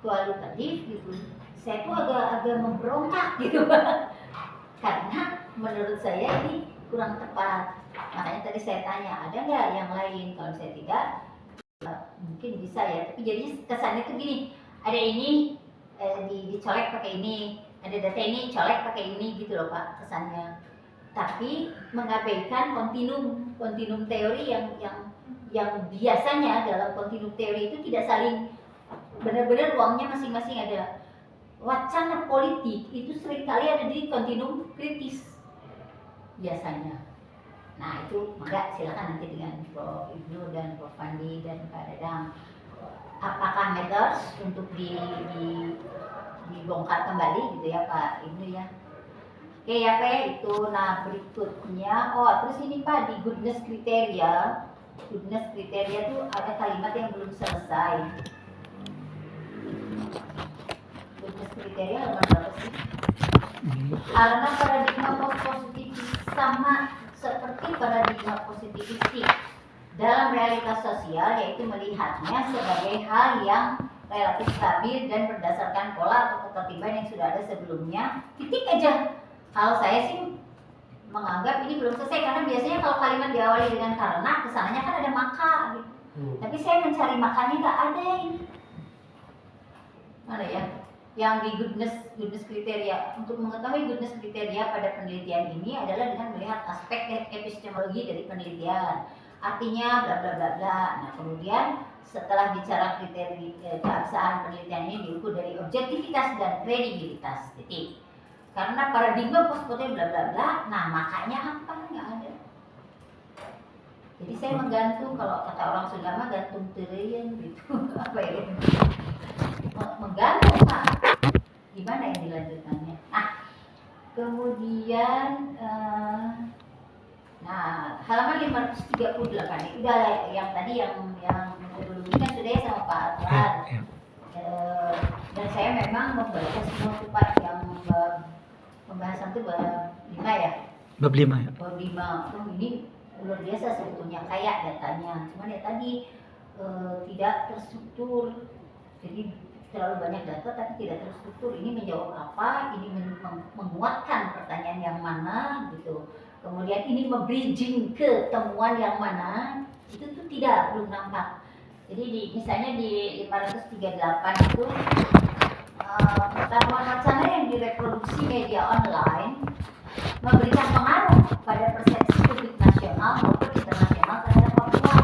kualitatif gitu, saya tuh agak memberontak gitu karena menurut saya ini kurang tepat. Makanya tadi saya tanya, ada nggak yang lain? Kalau saya tidak, mungkin bisa ya. Tapi jadi kesannya tuh gini, ada ini dicolek pakai ini, ada data ini colek pakai ini gitu loh Pak, kesannya. Tapi mengabaikan kontinum teori yang biasanya dalam kontinum teori itu tidak saling benar-benar ruangnya masing-masing ada. Wacana politik itu seringkali ada di kontinum kritis biasanya. Nah itu maka silakan nanti dengan Prof. Ibnu dan Prof. Fandi dan Pak Dadang apakah matters untuk dibongkar kembali gitu ya Pak Ibnu ya. Oke ya Pak itu. Nah berikutnya, terus ini Pak di goodness kriteria tuh ada kalimat yang belum selesai. Goodness kriteria halaman berapa sih? Karena paradigma positif sama seperti paradigma positivistik dalam realitas sosial, yaitu melihatnya sebagai hal yang relatif stabil dan berdasarkan pola atau ketertiban yang sudah ada sebelumnya. Titik aja. Kalau saya sih menganggap ini belum selesai, karena biasanya kalau kalimat diawali dengan karena, kesannya kan ada maka gitu. Tapi saya mencari makanya nggak ada ini. Mana ya? Yang di goodness kriteria. Untuk mengetahui goodness kriteria pada penelitian ini adalah dengan melihat aspek epistemologi dari penelitian. Artinya bla bla bla bla. Nah kemudian setelah bicara kriteria keabsahan penelitian ini diukur dari objektivitas dan kredibilitas. Titik. Karena paradigma postpoten bla bla bla, nah makanya apa? Nggak ada. Jadi saya menggantung, kalau kata orang Sunda mah gantung terian gitu. Apa ya? Menggantung Pak. Gimana yang dilanjutannya? Nah, kemudian halaman 538 itu udah yang tadi yang dulu kan sudah ya sama Pak Tuhan. Dan saya memang membaca semua tuh Pak yang pembahasan itu bab 5 ya? Bab 5 ya. Bab 5. Ini luar biasa sebetulnya, kayak datanya. Cuman ya tadi tidak terstruktur. Jadi terlalu banyak data tapi tidak terstruktur. Ini menjawab apa? Ini menguatkan pertanyaan yang mana gitu. Kemudian ini membridging ke temuan yang mana? Itu tuh belum nampak. Jadi misalnya di 538 itu pertemuan wacana yang direproduksi media online memberikan pengaruh pada persepsi publik nasional maupun internasional terhadap Papua.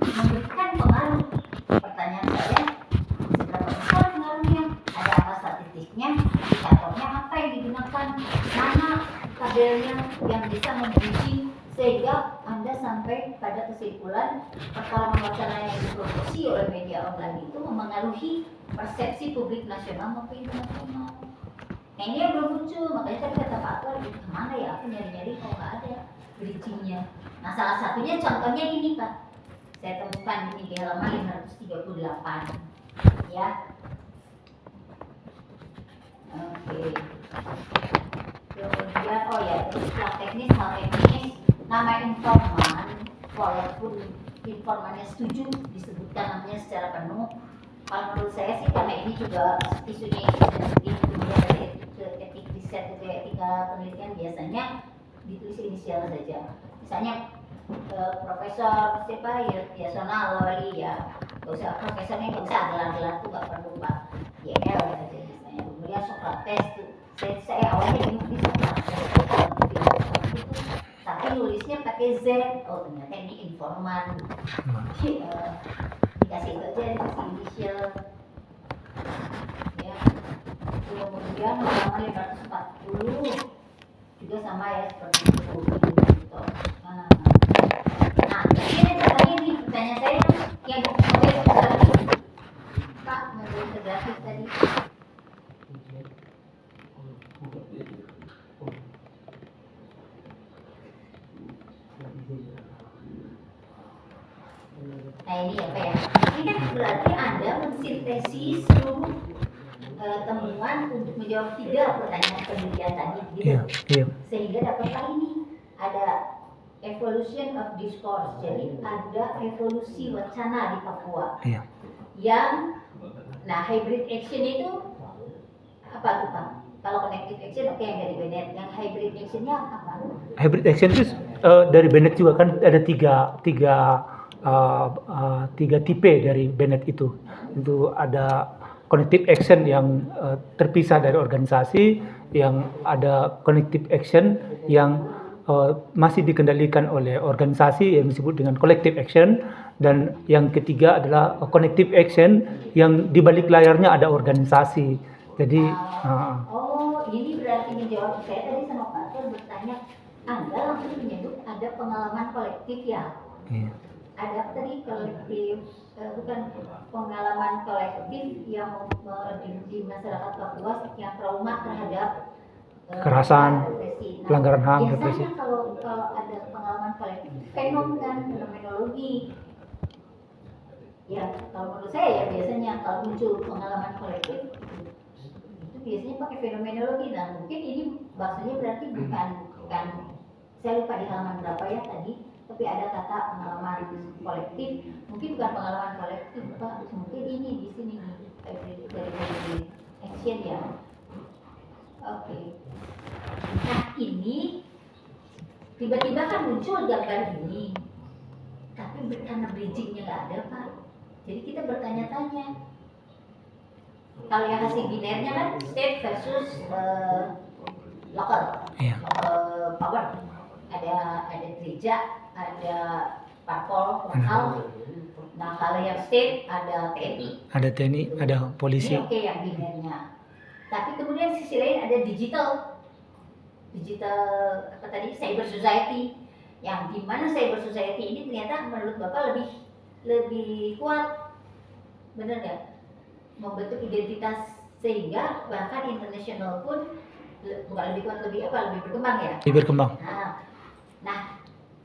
Memberikan pengaruh. Pertanyaan saya, seberapa besar pengaruhnya? Ada apa statistiknya? Indikatornya apa yang digunakan? Mana tabelnya yang bisa membridging sehingga Anda sampai pada kesimpulan pertemuan wacana yang diproduksi oleh media online itu memengaruhi persepsi publik nasional maupun internasional. Nah ini yang belum muncul, makanya tadi kata Pak Tuan, kemana ya aku nyari-nyari kok nggak ada bridgingnya. Nah salah satunya contohnya ini Pak, saya temukan ini di halaman 538 ya. Oke. Kemudian istilah teknis, hal teknis, nama informan, walaupun informannya setuju disebutkan namanya secara penuh. Kalau menurut saya sih karena ini juga isunya sensitif, kemudian dari etik riset atau etika penelitian biasanya ditulis inisial saja. Misalnya Profesor siapa Yasona Lawali ya, nggak usah profesornya, nggak usah gelar-gelar tuh nggak perlu Pak. YL aja misalnya. Kemudian Socrates tuh, saya awalnya bingung di Socrates itu, tapi nulisnya pakai Z. Oh ternyata ini informan. Dikasih itu aja, dikasih inisial ya. Kemudian halaman 540 juga sama ya seperti itu gitu. Nah ini tadi nih pertanyaan saya yang Pak mau grafis tadi. Nah ini apa ya? Ini kan berarti Anda mensintesis seluruh temuan untuk menjawab 3 pertanyaan penelitian tadi, gitu. Iya. Sehingga dapatlah ini ada evolution of discourse, jadi ada evolusi wacana di Papua. Iya. Yang, nah hybrid action itu apa tuh Pak? Kalau connective action oke yang dari Bennett, yang hybrid actionnya apa? Hybrid action itu dari Bennett juga kan ada tiga tipe dari Bennett itu. Itu ada connective action yang terpisah dari organisasi, yang ada connective action yang masih dikendalikan oleh organisasi yang disebut dengan collective action, dan yang ketiga adalah connective action yang di balik layarnya ada organisasi. Jadi ini berarti menjawab saya tadi sama Pak Tur bertanya, Anda langsung menyebut ada pengalaman kolektif ya? Iya. ada tadi kolektif, bukan pengalaman kolektif yang di masyarakat Papua yang trauma terhadap Kekerasan, represi. Nah, pelanggaran HAM, biasanya represi. kalau ada pengalaman kolektif, fenomenologi. Ya, kalau menurut saya ya biasanya kalau muncul pengalaman kolektif itu biasanya pakai fenomenologi. Nah, mungkin ini maksudnya berarti bukan saya lupa di halaman berapa ya tadi, tapi ada kata pengalaman kolektif. Mungkin bukan pengalaman kolektif, Pak. Mungkin ini di sini nih dari action ya. Oke. Nah, ini tiba-tiba kan muncul gambar ini, tapi karena bridgingnya nggak ada, Pak. Jadi kita bertanya-tanya. Kalau yang hasil binernya kan state versus local, Iya. local power. Ada gereja, ada parpol lokal. Nah, kalau yang state ada TNI. Ada TNI, ada polisi. Ini oke yang binernya. Tapi kemudian sisi lain ada digital apa tadi, cyber society, yang dimana cyber society ini ternyata menurut Bapak lebih kuat, benar nggak? Membentuk identitas sehingga bahkan internasional pun bukan lebih kuat, lebih berkembang ya. Lebih berkembang. Nah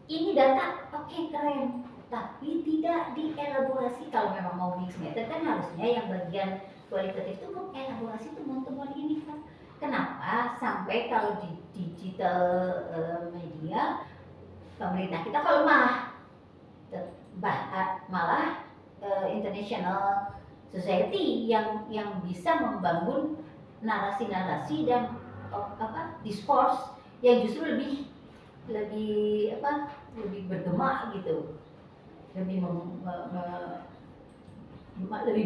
ini data oke, keren, tapi tidak dielaborasi. Kalau memang mau mixed method kan harusnya yang bagian kualitatif itu mengelaborasi temuan-temuan ini kan. Kenapa sampai kalau di digital media pemerintah kita kalau malah international society yang bisa membangun narasi-narasi dan discourse yang justru lebih bergema gitu, lebih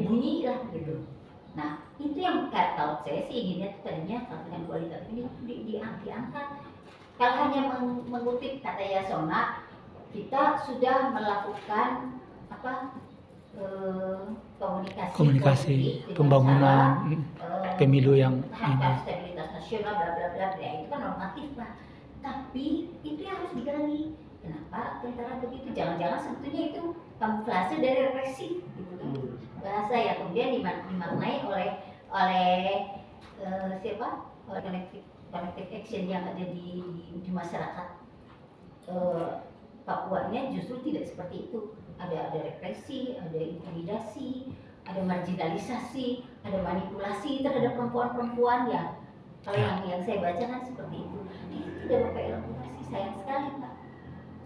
bunyi lah gitu. Nah itu yang kalau saya sih inginnya tadinya dengan kualitatif ini diangkat. Kalau hanya mengutip kata Yasona, kita sudah melakukan komunikasi Komunikasi, pembangunan, pemilu yang terhadap stabilitas nasional, bla bla bla, ya itu kan normatif Pak. Tapi itu yang harus digali. Kenapa tentara begitu? Jangan-jangan sebetulnya itu kamuflase dari represi, gitu kan? Bahasa yang kemudian dimaknai oleh siapa? Oleh connective action yang ada di masyarakat Papuanya justru tidak seperti itu. Ada represi, ada intimidasi, ada marginalisasi, ada manipulasi terhadap perempuan-perempuan ya. Kalau yang saya baca kan seperti itu. Itu tidak pakai elaborasi, sayang sekali Pak.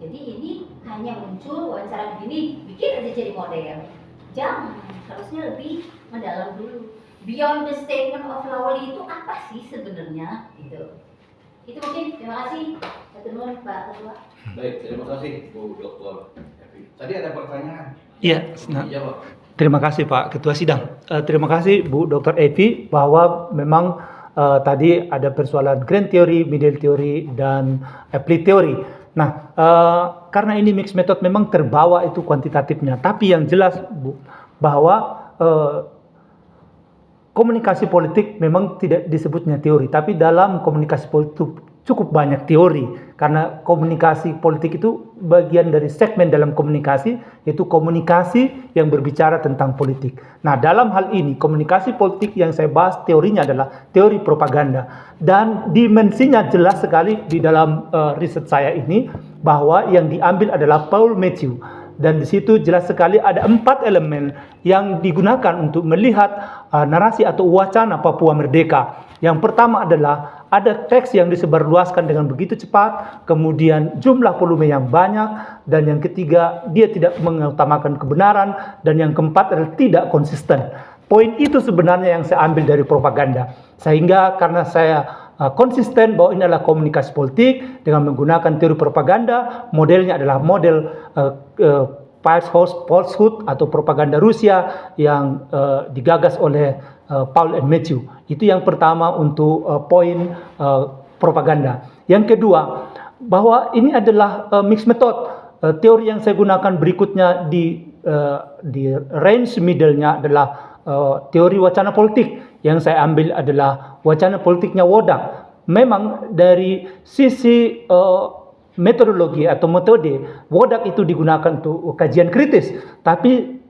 Jadi ini hanya muncul wawancara begini, bikin aja jadi model. Jangan, harusnya lebih mendalam dulu. Beyond the statement of Lawli itu apa sih sebenarnya? Gitu. Itu mungkin. Terima kasih. Terima kasih Pak Ketua. Baik, terima kasih Bu Dr. Evi. Tadi ada pertanyaan. Iya. Dijawab. Terima kasih Pak Ketua Sidang. Terima kasih Bu Dr. Evi bahwa memang tadi ada persoalan grand theory, middle theory, dan applied theory. Nah, karena ini mixed method memang terbawa itu kuantitatifnya. Tapi yang jelas Bu, bahwa komunikasi politik memang tidak disebutnya teori. Tapi dalam komunikasi politik cukup banyak teori. Karena komunikasi politik itu bagian dari segmen dalam komunikasi, yaitu komunikasi yang berbicara tentang politik. Nah, dalam hal ini komunikasi politik yang saya bahas teorinya adalah teori propaganda. Dan dimensinya jelas sekali di dalam riset saya ini, bahwa yang diambil adalah Paul Matthew. Dan di situ jelas sekali ada 4 elemen yang digunakan untuk melihat narasi atau wacana Papua Merdeka. Yang pertama adalah ada teks yang disebarluaskan dengan begitu cepat, kemudian jumlah volume yang banyak, dan yang ketiga dia tidak mengutamakan kebenaran, dan yang keempat adalah tidak konsisten. Poin itu sebenarnya yang saya ambil dari propaganda. Sehingga karena saya konsisten bahwa ini adalah komunikasi politik dengan menggunakan teori propaganda, modelnya adalah model falsehood atau propaganda Rusia yang digagas oleh Paul and Matthew. Itu yang pertama untuk poin propaganda. Yang kedua, bahwa ini adalah mixed method. Teori yang saya gunakan berikutnya di range middle-nya adalah teori wacana politik. Yang saya ambil adalah wacana politiknya Wodak. Memang dari sisi metodologi atau metode WODAK itu digunakan untuk kajian kritis, tapi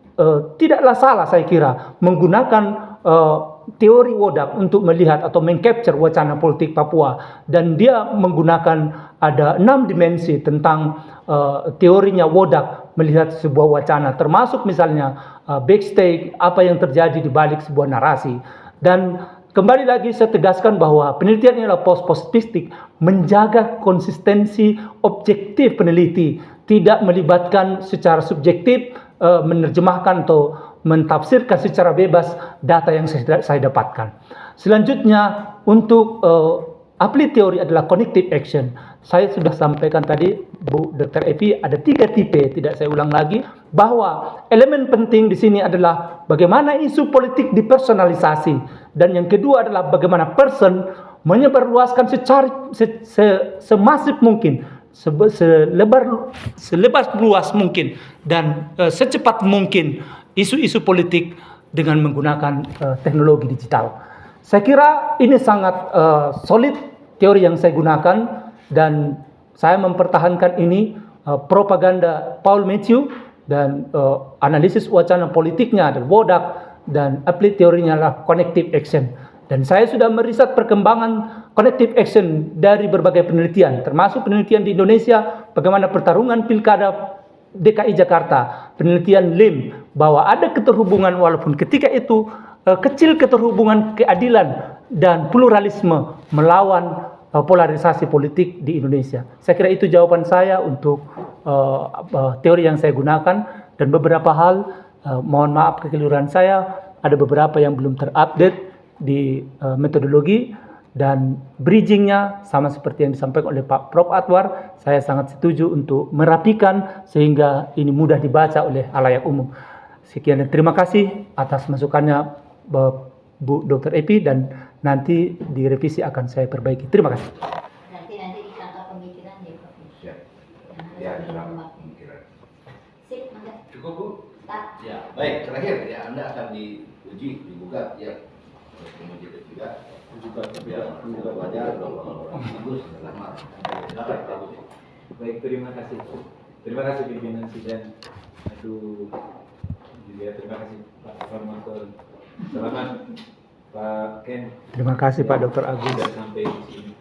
tidaklah salah saya kira menggunakan teori WODAK untuk melihat atau mengcapture wacana politik Papua, dan dia menggunakan ada 6 dimensi tentang teorinya WODAK melihat sebuah wacana, termasuk misalnya backstage, apa yang terjadi di balik sebuah narasi. Dan kembali lagi saya tegaskan bahwa penelitian ini adalah post-positivistik, menjaga konsistensi objektif peneliti, tidak melibatkan secara subjektif, menerjemahkan atau mentafsirkan secara bebas data yang saya dapatkan. Selanjutnya untuk applied teori adalah connective action. Saya sudah sampaikan tadi, Bu Dr. Evi, ada 3 tipe, tidak saya ulang lagi, bahwa elemen penting di sini adalah bagaimana isu politik dipersonalisasi, dan yang kedua adalah bagaimana person menyebarluaskan semasif mungkin, selebar luas mungkin, dan secepat mungkin isu-isu politik dengan menggunakan teknologi digital. Saya kira ini sangat solid teori yang saya gunakan, dan saya mempertahankan ini propaganda Paul Matthew, dan analisis wacana politiknya adalah WODAK, dan applied teorinya adalah connective action. Dan saya sudah meriset perkembangan connective action dari berbagai penelitian, termasuk penelitian di Indonesia, bagaimana pertarungan pilkada DKI Jakarta, penelitian LIM, bahwa ada keterhubungan walaupun ketika itu kecil keterhubungan keadilan dan pluralisme melawan polarisasi politik di Indonesia. Saya kira itu jawaban saya untuk teori yang saya gunakan, dan beberapa hal mohon maaf kekeliruan saya, ada beberapa yang belum terupdate di metodologi, dan bridgingnya sama seperti yang disampaikan oleh Pak Prof. Atwar. Saya sangat setuju untuk merapikan sehingga ini mudah dibaca oleh halayak umum. Sekian dan terima kasih atas masukannya Bu Dr. Epi, dan nanti direvisi akan saya perbaiki. Terima kasih. Nanti ditambah pemikiran ya, Prof. Siap. Ya, Ya, dalam pemikiran. Sip, mangga. Cukup, Bu? Tak. Ya, baik. Terakhir ya, Anda akan diuji, digugat ya. Kemudian juga belajar bagus lama. Silakan, Pak Budi. Baik, terima kasih. Terima kasih pimpinan sidang. Aduh, juga terima kasih Pak Formator. Selamat Pak Ken. Terima kasih Pak Dr. Agus. Sudah sampai di sini.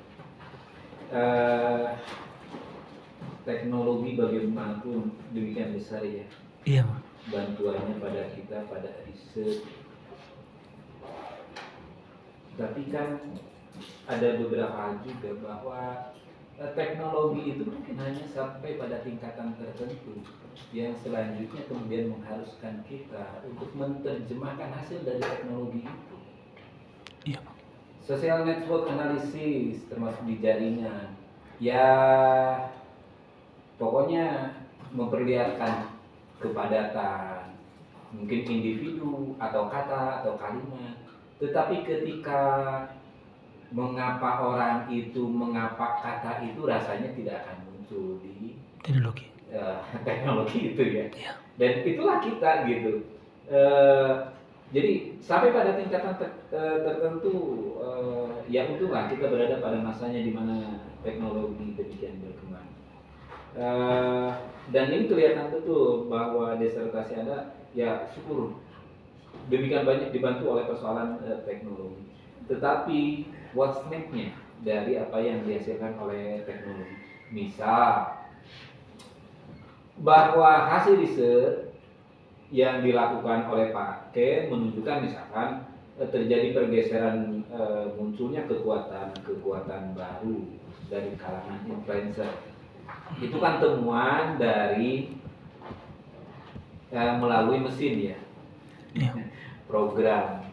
Teknologi bagaimanapun demikian besar ya. Iya, Pak. Bantuannya pada kita pada riset. Tapi kan ada beberapa hal juga bahwa teknologi itu mungkin hanya sampai pada tingkatan tertentu, yang selanjutnya kemudian mengharuskan kita untuk menerjemahkan hasil dari teknologi itu. Iya, Pak. Social network analysis termasuk di jaringan, ya pokoknya memperlihatkan kepadatan mungkin individu atau kata atau kalimat. Tetapi ketika mengapa orang itu, mengapa kata itu rasanya tidak akan muncul di Teknologi. teknologi itu ya. Iya. Dan itulah kita gitu. Jadi sampai pada tingkatan tertentu, ya untunglah kita berada pada masanya di mana teknologi demikian berkembang. Dan ini kelihatan betul bahwa disertasi Anda ya syukur demikian banyak dibantu oleh persoalan teknologi. Tetapi what's next-nya dari apa yang dihasilkan oleh teknologi? Misal bahwa hasil riset yang dilakukan oleh Pak Ken menunjukkan misalkan terjadi pergeseran munculnya kekuatan baru dari kalangan influencer. Itu kan temuan dari melalui mesin ya. Program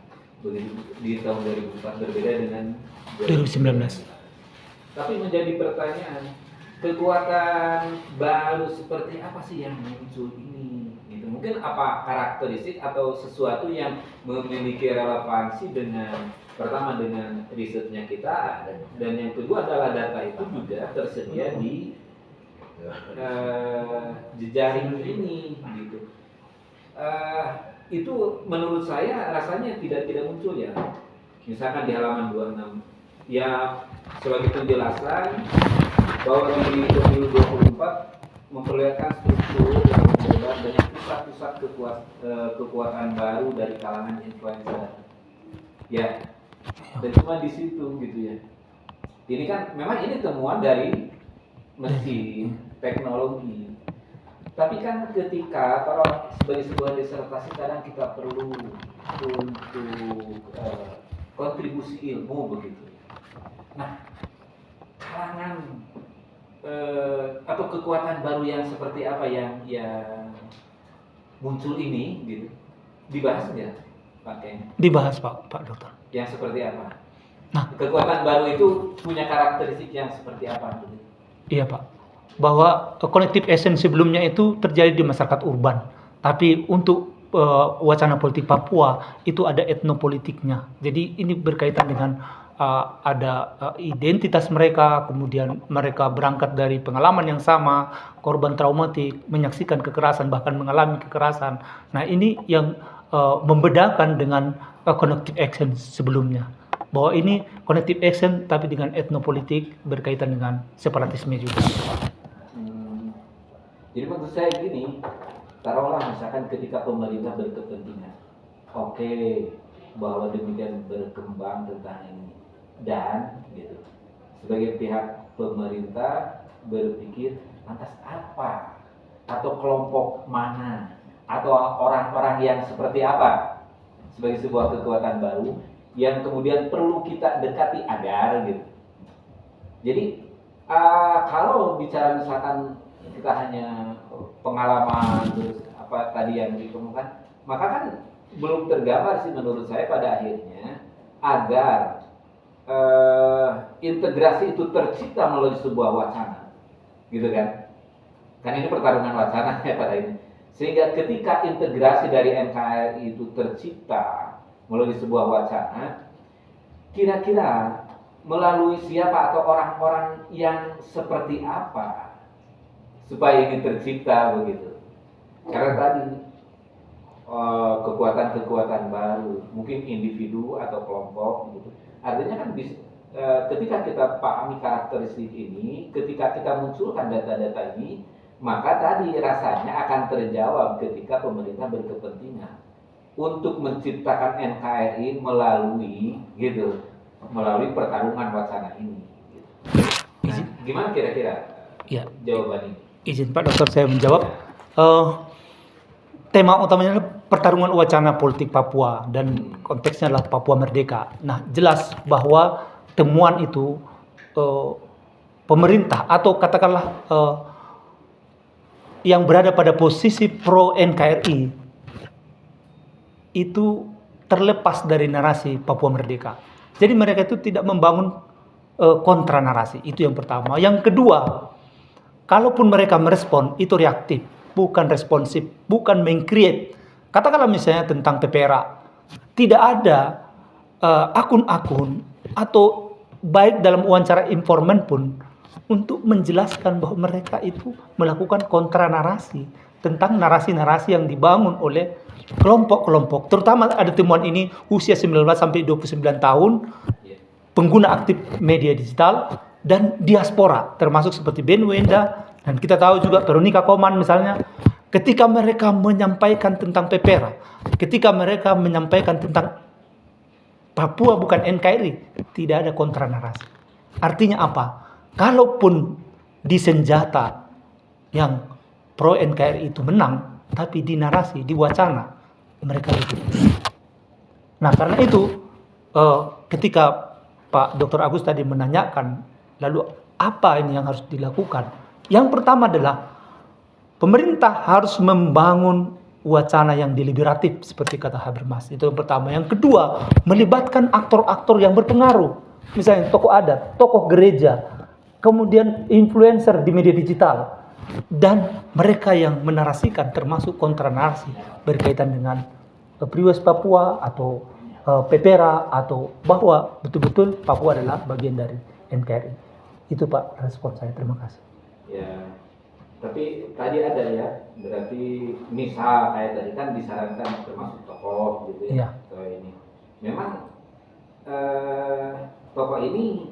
di tahun 2004 berbeda dengan 2019. Tapi menjadi pertanyaan, kekuatan baru seperti apa sih yang muncul ini? Gitu. Mungkin apa karakteristik atau sesuatu yang memiliki relevansi dengan pertama dengan risetnya kita, dan yang kedua adalah data itu juga tersedia di jejaring ini gitu. Itu menurut saya rasanya tidak muncul ya. Misalkan di halaman 26 ya sebagai penjelasan bahwa di pemilu 24 memperlihatkan struktur yang berbeda dengan pusat-pusat kekuatan baru dari kalangan influencer. Ya, dan cuma di situ gitu ya. Ini kan memang ini temuan dari mesin teknologi. Tapi kan ketika kalau sebagai sebuah disertasi kadang kita perlu untuk kontribusi ilmu begitu. Nah, kalangan atau kekuatan baru yang seperti apa yang muncul ini gitu dibahas nggak Pak Ken? Dibahas Pak Dokter. Yang seperti apa? Nah, kekuatan baru itu punya karakteristik yang seperti apa? Iya Pak, bahwa collective action sebelumnya itu terjadi di masyarakat urban, tapi untuk wacana politik Papua itu ada etnopolitiknya. Jadi ini berkaitan dengan ada identitas mereka, kemudian mereka berangkat dari pengalaman yang sama, korban traumatik, menyaksikan kekerasan, bahkan mengalami kekerasan. Nah ini yang membedakan dengan collective action sebelumnya. Bahwa ini collective action tapi dengan etnopolitik berkaitan dengan separatisme juga. Jadi maksud saya gini, taruhlah misalkan ketika pemerintah berkepentingan, oke, bahwa demikian berkembang tentang ini, dan gitu, sebagai pihak pemerintah berpikir lantas apa atau kelompok mana atau orang-orang yang seperti apa sebagai sebuah kekuatan baru yang kemudian perlu kita dekati agar gitu. Jadi kalau bicara misalkan kita hanya pengalaman terus apa tadi yang ditemukan, maka kan belum tergambar sih menurut saya pada akhirnya agar integrasi itu tercipta melalui sebuah wacana, gitu kan? Kan ini pertarungan wacana ya pada ini. Sehingga ketika integrasi dari NKRI itu tercipta melalui sebuah wacana, kira-kira melalui siapa atau orang-orang yang seperti apa supaya ini tercipta begitu. Karena tadi kekuatan-kekuatan baru, mungkin individu atau kelompok gitu. Artinya kan ketika kita pahami karakteristik ini, ketika kita munculkan data-data ini, maka tadi rasanya akan terjawab ketika pemerintah berkepentingan untuk menciptakan NKRI melalui pertarungan wacana ini. Nah, gimana kira-kira jawaban ini? Izin Pak Dokter saya menjawab. Tema utamanya adalah pertarungan wacana politik Papua dan konteksnya adalah Papua Merdeka. Nah, jelas bahwa temuan itu pemerintah atau katakanlah yang berada pada posisi pro NKRI itu terlepas dari narasi Papua Merdeka. Jadi mereka itu tidak membangun kontra narasi. Itu yang pertama. Yang kedua, kalaupun mereka merespon itu reaktif, bukan responsif, bukan meng-create. Katakanlah misalnya tentang PPRA, tidak ada akun-akun atau baik dalam wawancara informan pun untuk menjelaskan bahwa mereka itu melakukan kontra narasi tentang narasi-narasi yang dibangun oleh kelompok-kelompok. Terutama ada temuan ini usia 19 sampai 29 tahun, pengguna aktif media digital dan diaspora, termasuk seperti Ben Wenda dan kita tahu juga Veronica Koman misalnya. Ketika mereka menyampaikan tentang PPRA, ketika mereka menyampaikan tentang Papua bukan NKRI, tidak ada kontra narasi. Artinya apa? Kalaupun di senjata yang pro NKRI itu menang, tapi di narasi, di wacana, mereka lebih. Nah karena itu, ketika Pak Dr. Agus tadi menanyakan, lalu apa ini yang harus dilakukan? Yang pertama adalah pemerintah harus membangun wacana yang deliberatif seperti kata Habermas. Itu yang pertama. Yang kedua, melibatkan aktor-aktor yang berpengaruh. Misalnya tokoh adat, tokoh gereja, kemudian influencer di media digital. Dan mereka yang menarasikan termasuk kontra narasi berkaitan dengan Priwes Papua atau PPRA atau bahwa betul-betul Papua adalah bagian dari NKRI. Itu Pak respon saya. Terima kasih. Ya. Tapi tadi ada ya, berarti misal kayak tadi kan disarankan termasuk tokoh gitu ya, tokoh ini. Memang tokoh ini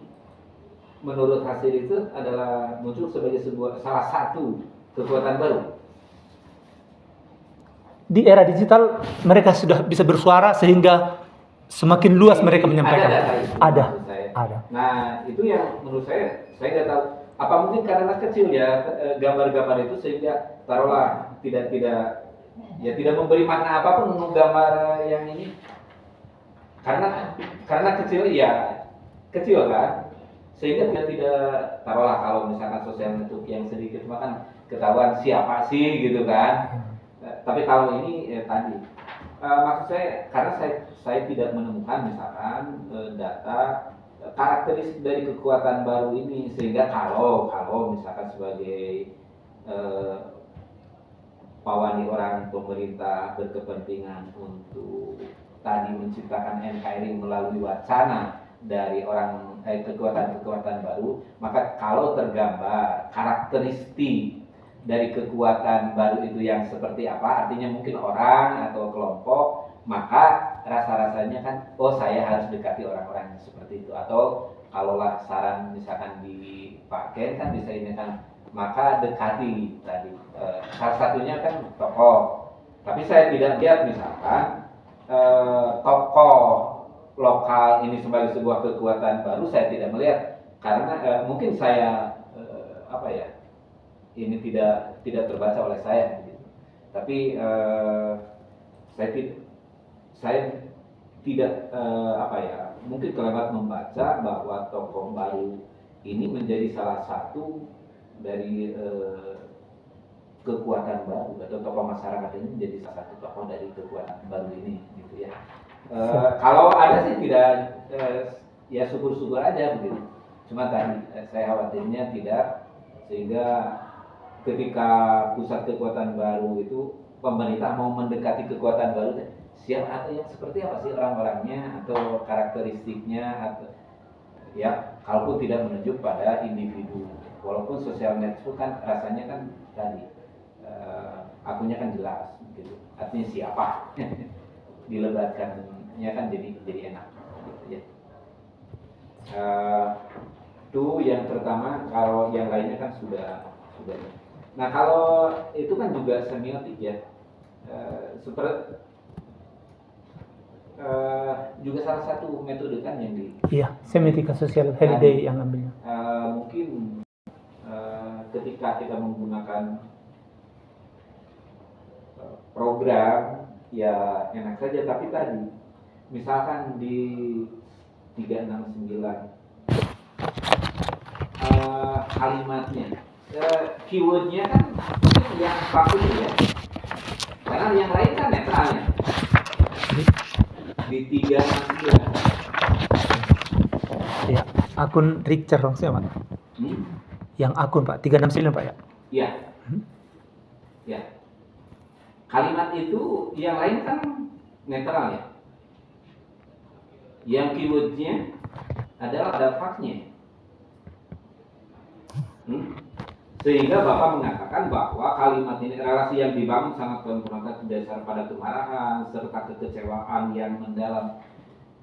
menurut hasil itu adalah muncul sebagai salah satu kekuatan baru. Di era digital mereka sudah bisa bersuara sehingga semakin luas mereka menyampaikan. Ada data itu, Ada. menurut saya. Ada. Nah itu yang menurut saya nggak tahu. Apa mungkin karena kecil ya gambar-gambar itu sehingga taruhlah tidak memberi makna apapun untuk gambar yang ini. Karena kecil kan, sehingga tidak taruhlah kalau misalkan sosial network yang sedikit makan ketahuan siapa sih gitu kan. Tapi kalau ini tadi maksud saya karena saya tidak menemukan misalkan data karakteristik dari kekuatan baru ini, sehingga kalau misalkan sebagai pawani orang pemerintah berkepentingan untuk tadi menciptakan NKRI melalui wacana dari kekuatan-kekuatan baru, maka kalau tergambar karakteristik dari kekuatan baru itu yang seperti apa, artinya mungkin orang atau kelompok, maka rasa-rasanya kan, oh saya harus dekati orang-orang yang seperti itu. Atau kalaulah saran misalkan di Pak Ken kan bisa ini kan, maka dekati tadi. Salah satunya kan tokoh. Tapi saya tidak lihat misalkan tokoh lokal ini sebagai sebuah kekuatan baru, saya tidak melihat. Karena mungkin saya ini tidak terbaca oleh saya gitu. Tapi saya tidak mungkin kelewat membaca bahwa tokoh baru ini menjadi salah satu dari kekuatan baru, atau tokoh masyarakat ini menjadi salah satu tokoh dari kekuatan baru ini gitu ya. Kalau ada sih tidak ya syukur-syukur aja begitu. Cuma tadi saya khawatirnya tidak, sehingga ketika pusat kekuatan baru itu pemerintah mau mendekati kekuatan baru, siapa atau yang seperti apa sih orang-orangnya atau karakteristiknya, atau ya kalaupun tidak menunjuk pada individu, walaupun sosial network kan rasanya kan tadi akunnya kan jelas gitu, artinya siapa dilebatkannya kan jadi enak gitu ya. Itu yang pertama. Kalau yang lainnya kan sudah. Nah kalau itu kan juga semiotik ya, juga salah satu metode kan yang Iya, semiotika sosial Halliday yang ambilnya. Mungkin ketika kita menggunakan program ya enak saja, tapi tadi misalkan di 369 kalimatnya, keywordnya kan yang bagus ya, karena yang lain kan netralnya di 369. Ya, akun Richard maksudnya Pak. Yang akun Pak 369 Pak ya. Iya. Ya. Kalimat itu yang lain kan netral ya. Yang keywordnya adalah ada faktnya. Sehingga Bapak mengatakan bahwa kalimat ini, relasi yang dibangun sangat konfrontatif dasar pada kemarahan serta kekecewaan yang mendalam.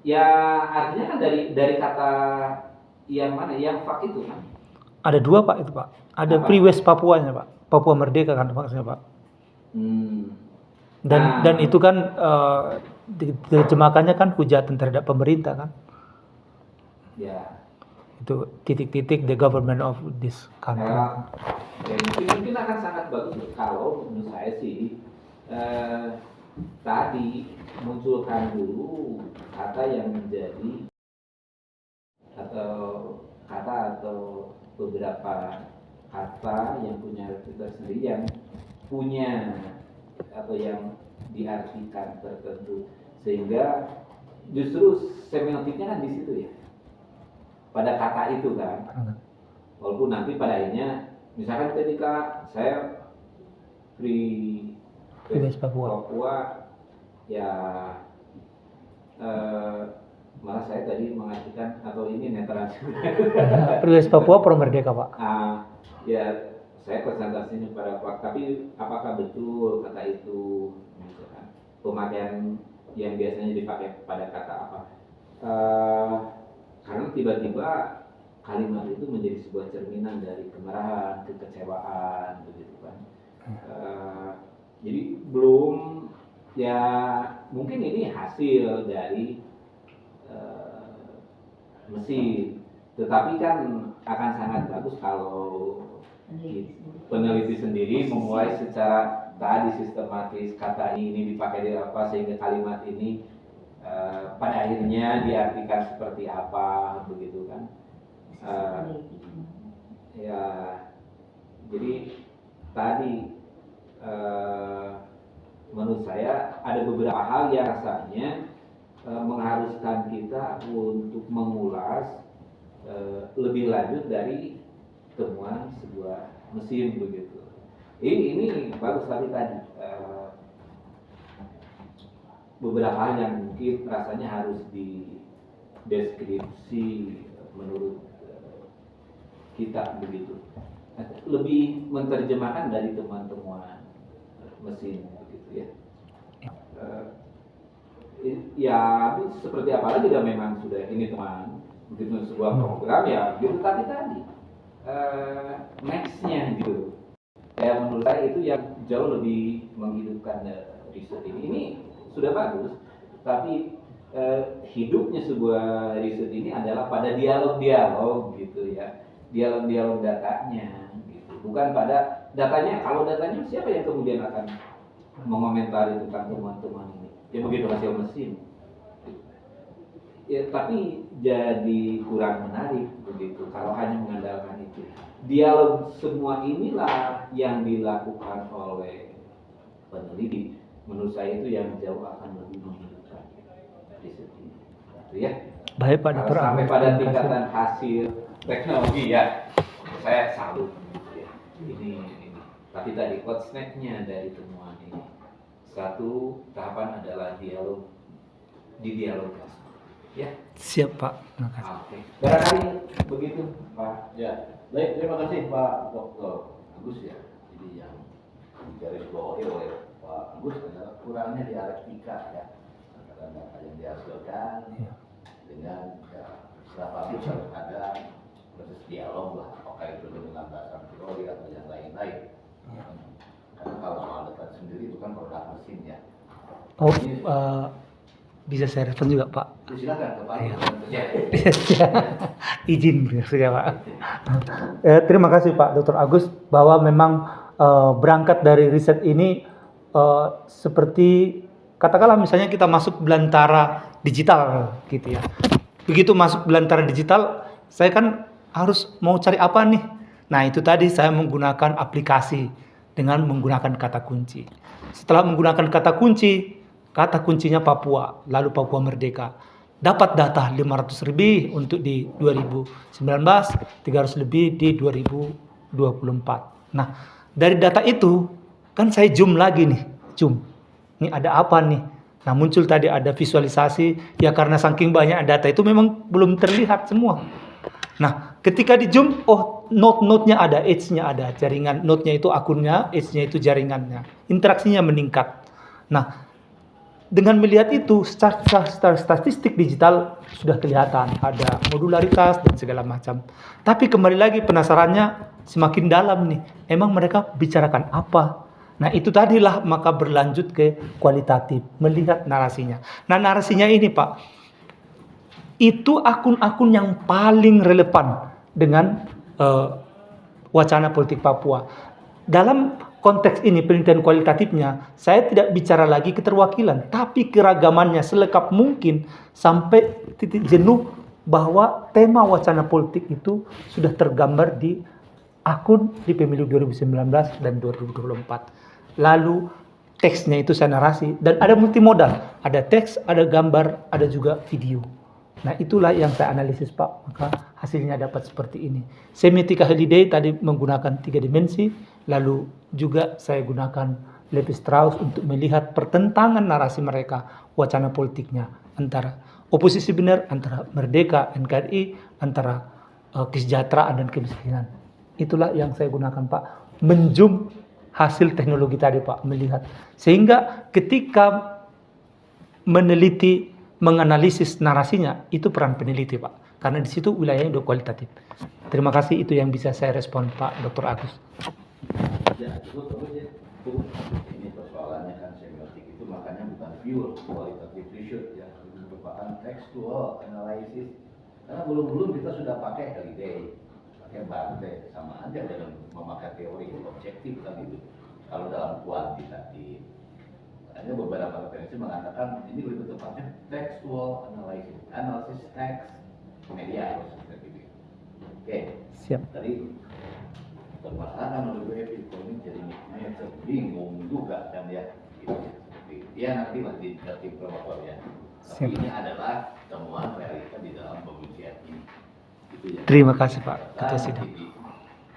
Ya artinya kan dari kata yang mana, yang fak itu kan. Ada dua Pak itu Pak. Ada Free West Papuanya Pak. Papua Merdeka kan maksudnya Pak. Dan itu kan diterjemahkannya kan hujatan terhadap pemerintah kan. Ya. Itu titik-titik the government of this country. Ya, mungkin akan sangat bagus kalau menurut saya sih tadi munculkan dulu kata yang menjadi atau beberapa kata yang punya arti tersendiri, yang punya atau yang diartikan tertentu, sehingga justru semiotiknya kan di situ ya, pada kata itu kan. Walaupun nanti pada akhirnya misalkan ketika saya Free West Papua ya malah saya tadi mengartikan atau ini netral juga. Free West Papua Pro Merdeka Pak. Ya saya presentasinya pada Pak, tapi apakah betul kata itu misalkan pemakaian yang biasanya dipakai pada kata apa? Karena tiba-tiba kalimat itu menjadi sebuah cerminan dari kemarahan, kekecewaan, begitu kan. Jadi belum, ya mungkin ini hasil dari mesin, tetapi kan akan sangat bagus kalau peneliti sendiri memulai secara tadi sistematis, kata ini dipakai di apa sehingga kalimat ini pada akhirnya diartikan seperti apa, begitu kan. Ya jadi tadi menurut saya ada beberapa hal yang rasanya mengharuskan kita untuk mengulas lebih lanjut dari temuan sebuah mesin, begitu. Ini bagus sekali tadi beberapa hal yang mungkin rasanya harus dideskripsi menurut kita, begitu. Lebih menerjemahkan dari temuan-temuan mesin, begitu ya. Ya seperti apa lagi, dan memang sudah ini teman, begitu sebuah program ya gitu, tapi tadi match-nya gitu. Ya menurut saya itu yang jauh lebih menghidupkan riset ini sudah bagus, tapi hidupnya sebuah riset ini adalah pada dialog-dialog gitu ya, dialog-dialog datanya gitu, bukan pada datanya. Kalau datanya siapa yang kemudian akan mengomentari tentang temuan-temuan ini? Ya begitu hasil mesin. Ya tapi jadi kurang menarik begitu kalau hanya mengandalkan itu. Dialog semua inilah yang dilakukan oleh peneliti. Menurut saya itu yang jauh akan lebih menghidupkan riset ini. Gitu ya. Baik Pak Dr. Sampai Agus, pada terima kasih. tingkatan hasil teknologi ya, saya salut. Ya. Ini. Tapi tadi quote-nya dari temuan ini. Satu tahapan adalah dialog, didialogkan. Ya. Siap Pak. Terima kasih. Oke. Barangkali begitu Pak. Ya, baik, terima kasih Pak Dr. Agus ya. Jadi yang digarisbawahi oleh Pak Agus adalah kurangnya dialektika ya antara data yang dihasilkan dengan ya, setelah Pak Agus harus ada proses dialog lah, apakah itu dengan dasar teori atau yang lain-lain. Karena kalau soal data sendiri itu kan produk mesin ya. Oh, bisa saya respon juga Pak. Silakan ke Pak. Ya. Izin ya Pak. Terima kasih Pak Dr. Agus bahwa memang berangkat dari riset ini seperti katakanlah misalnya kita masuk belantara digital gitu ya. Begitu masuk belantara digital, saya kan harus mau cari apa nih? Nah itu tadi saya menggunakan aplikasi dengan menggunakan kata kunci. Setelah menggunakan kata kuncinya Papua, lalu Papua Merdeka. Dapat data 500 lebih untuk di 2019, 300 lebih di 2024. Nah, dari data itu kan saya zoom lagi nih, Ini ada apa nih? Nah, muncul tadi ada visualisasi, ya karena saking banyak data itu memang belum terlihat semua. Nah, ketika di zoom, oh node-nya ada, edge-nya ada, jaringan node-nya itu akunnya, edge-nya itu jaringannya. Interaksinya meningkat. Nah, dengan melihat itu, secara statistik digital sudah kelihatan ada modularitas dan segala macam. Tapi kembali lagi penasarannya semakin dalam nih. Emang mereka bicarakan apa? Nah itu tadilah maka berlanjut ke kualitatif, melihat narasinya. Nah narasinya ini Pak, itu akun-akun yang paling relevan dengan wacana politik Papua. Dalam konteks ini penelitian kualitatifnya, saya tidak bicara lagi keterwakilan, tapi keragamannya selengkap mungkin sampai titik jenuh bahwa tema wacana politik itu sudah tergambar di akun di pemilu 2019 dan 2024. Lalu teksnya itu saya narasi dan ada multimodal, ada teks, ada gambar, ada juga video. Nah itulah yang saya analisis Pak, maka hasilnya dapat seperti ini. Semiotika Halliday tadi menggunakan 3 dimensi, lalu juga saya gunakan Levi-Strauss untuk melihat pertentangan narasi mereka, wacana politiknya antara oposisi benar, antara merdeka, NKRI, antara kesejahteraan dan kemiskinan. Itulah yang saya gunakan Pak, menzoom hasil teknologi tadi Pak, melihat. Sehingga ketika meneliti, menganalisis narasinya, itu peran peneliti Pak. karena di situ wilayahnya udah kualitatif. Terima kasih, itu yang bisa saya respon Pak Dr. Agus. Ya, cukup ya. Cukup. Ini persoalannya kan semiotik itu makanya bukan pure qualitative research ya, itu merupakan textual analysis. Karena belum kita sudah pakai Halliday, pakai Barthes, sama aja dengan memakai teori objektif kan itu. Kalau dalam kuantitatif, makanya beberapa referensi mengatakan ini lebih tepatnya textual analysis, analisis teks media harus seperti itu. Oke, Siap. tadi permasalahan menurut gue ini jadi bingung juga kan ya. Gitu. Ya nanti lah di tim promotor ya. Tapi Siap. ini adalah temuan realita di dalam pengujian ini. Gitu ya. Terima kasih Pak Ketua Sidang.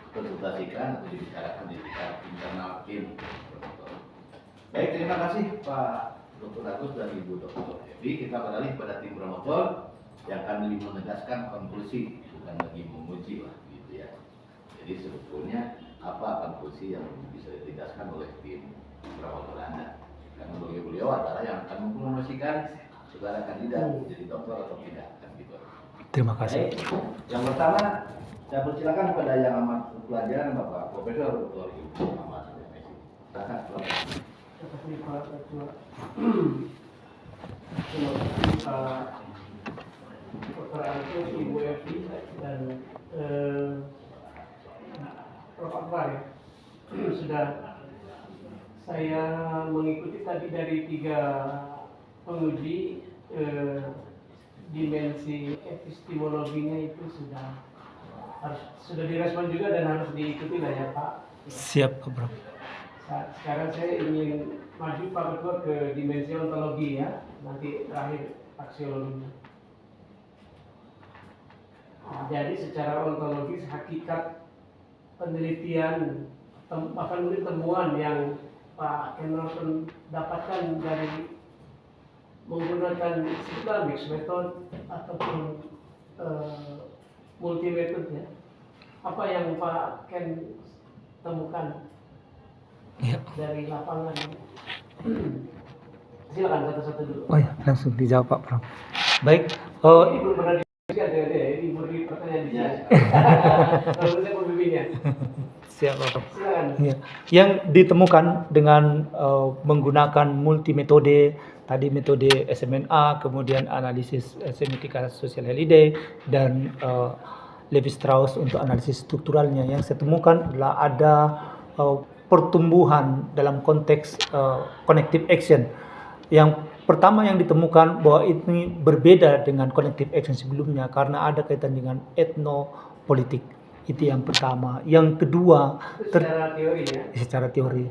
Konsultasikan atau dibicarakan di tingkat internal tim. Baik, terima kasih Pak Dr. Agus dan Ibu Dr. Evi. Kita beralih pada tim promotor yang akan lebih menegaskan konklusi, bukan lagi menguji lah, gitu ya. Jadi sebetulnya apa konklusi yang bisa ditegaskan oleh tim promotor Anda? Karena beliau adalah yang akan mempromosikan saudara kandidat jadi dokter atau tidak, kan gitu. Terima kasih. Baik, yang pertama saya persilakan kepada yang amat pelajaran Bapak Profesor Dr. Ibu Muhammad Messi. Silakan. Terima kasih Pak Ketua. Terima kasih Pak Dr. Agus, Ibu Evi dan Prof. Akbar ya. Sudah saya mengikuti tadi dari 3 penguji, dimensi epistemologinya itu sudah direspon juga dan harus diikuti lah ya Pak. Siap, Bro. Sekarang saya ingin maju Pak Ketua ke dimensi ontologi ya, nanti terakhir aksiologinya. Nah, jadi secara ontologis hakikat penelitian bahkan mungkin temuan yang Pak Ken Norton dapatkan dari menggunakan sebutlah mixed method ataupun multi method ya. Apa yang Pak Ken temukan dari lapangan? Silakan satu-satu dulu. Oh ya, langsung dijawab Pak Prof. Baik. Ini belum pernah diskusi ada ini beri pertanyaan di sini. Kalau saya pembimbingnya. Siap Pak Prof. Silakan. Ya. Yang ditemukan dengan menggunakan multi metode, tadi metode SMNA, kemudian analisis semiotika sosial Halliday, dan Levi-Strauss untuk analisis strukturalnya. Yang saya temukan adalah ada pertumbuhan dalam konteks connective action. Yang pertama yang ditemukan bahwa ini berbeda dengan connective action sebelumnya karena ada kaitan dengan etnopolitik. Itu yang pertama. Yang kedua, Secara teori ya. secara teori.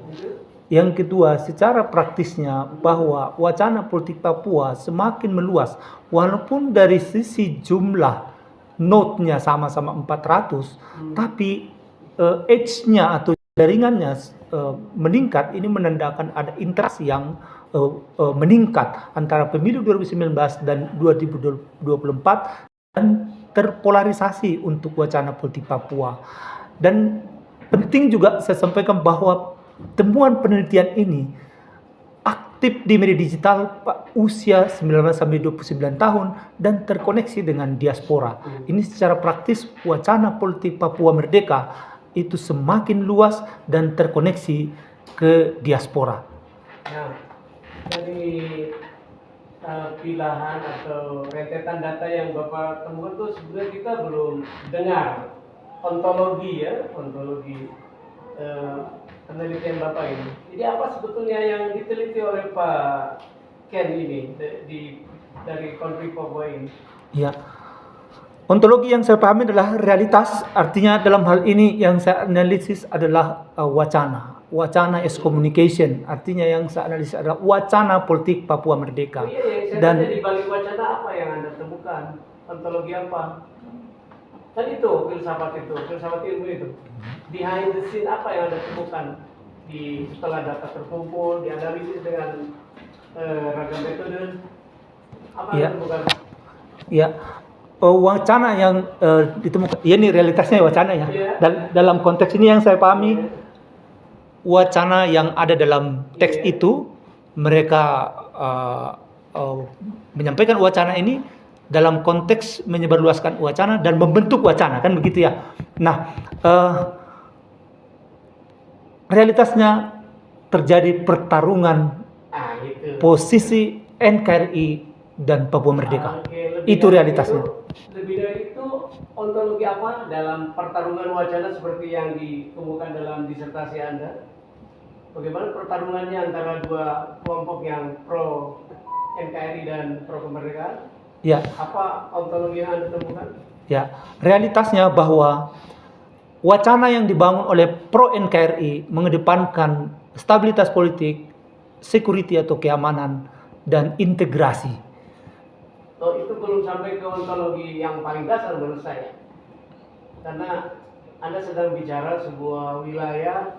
Yang kedua, secara praktisnya bahwa wacana politik Papua semakin meluas walaupun dari sisi jumlah node-nya sama-sama 400, tapi edge-nya atau jaringannya meningkat. Ini menandakan ada interaksi yang meningkat antara pemilu 2019 dan 2024 dan terpolarisasi untuk wacana politik Papua. Dan penting juga saya sampaikan bahwa temuan penelitian ini aktif di media digital usia 19-29 tahun dan terkoneksi dengan diaspora. Ini secara praktis wacana politik Papua Merdeka itu semakin luas dan terkoneksi ke diaspora. Nah, dari pilihan atau rentetan data yang Bapak temukan itu sebenarnya kita belum dengar ontologi ya, ontologi penelitian Bapak ini. Jadi apa sebetulnya yang diteliti oleh Pak Ken ini dari konflik Papua ini? Ya. Ontologi yang saya pahami adalah realitas, artinya dalam hal ini yang saya analisis adalah wacana. Wacana is communication, artinya yang saya analisis adalah wacana politik Papua Merdeka. Oh iya, saya tanya di balik wacana apa yang Anda temukan? Ontologi apa? Tadi itu, filsafat ilmu itu. Behind the scene apa yang Anda temukan setelah data terkumpul, dianalisis dengan ragam metode? Apa yang Anda temukan? Ya. Wacana yang ditemukan, ya ini realitasnya wacana ya. Dalam konteks ini yang saya pahami, wacana yang ada dalam teks itu mereka menyampaikan wacana ini dalam konteks menyebarluaskan wacana dan membentuk wacana, kan begitu ya. Nah, realitasnya terjadi pertarungan Gitu. posisi NKRI dan Papua Merdeka. Oke, lebih Itu dari realitasnya. lebih dari itu, ontologi apa dalam pertarungan wacana seperti yang dikemukakan dalam disertasi Anda? Bagaimana pertarungannya antara dua kelompok yang pro NKRI dan pro kemerdekaan? Ya, Apa ontologi yang Anda temukan? ya. Realitasnya bahwa wacana yang dibangun oleh pro NKRI mengedepankan stabilitas politik, security atau keamanan, dan integrasi. Oh, itu belum sampai ke ontologi yang paling dasar menurut saya. Karena Anda sedang bicara sebuah wilayah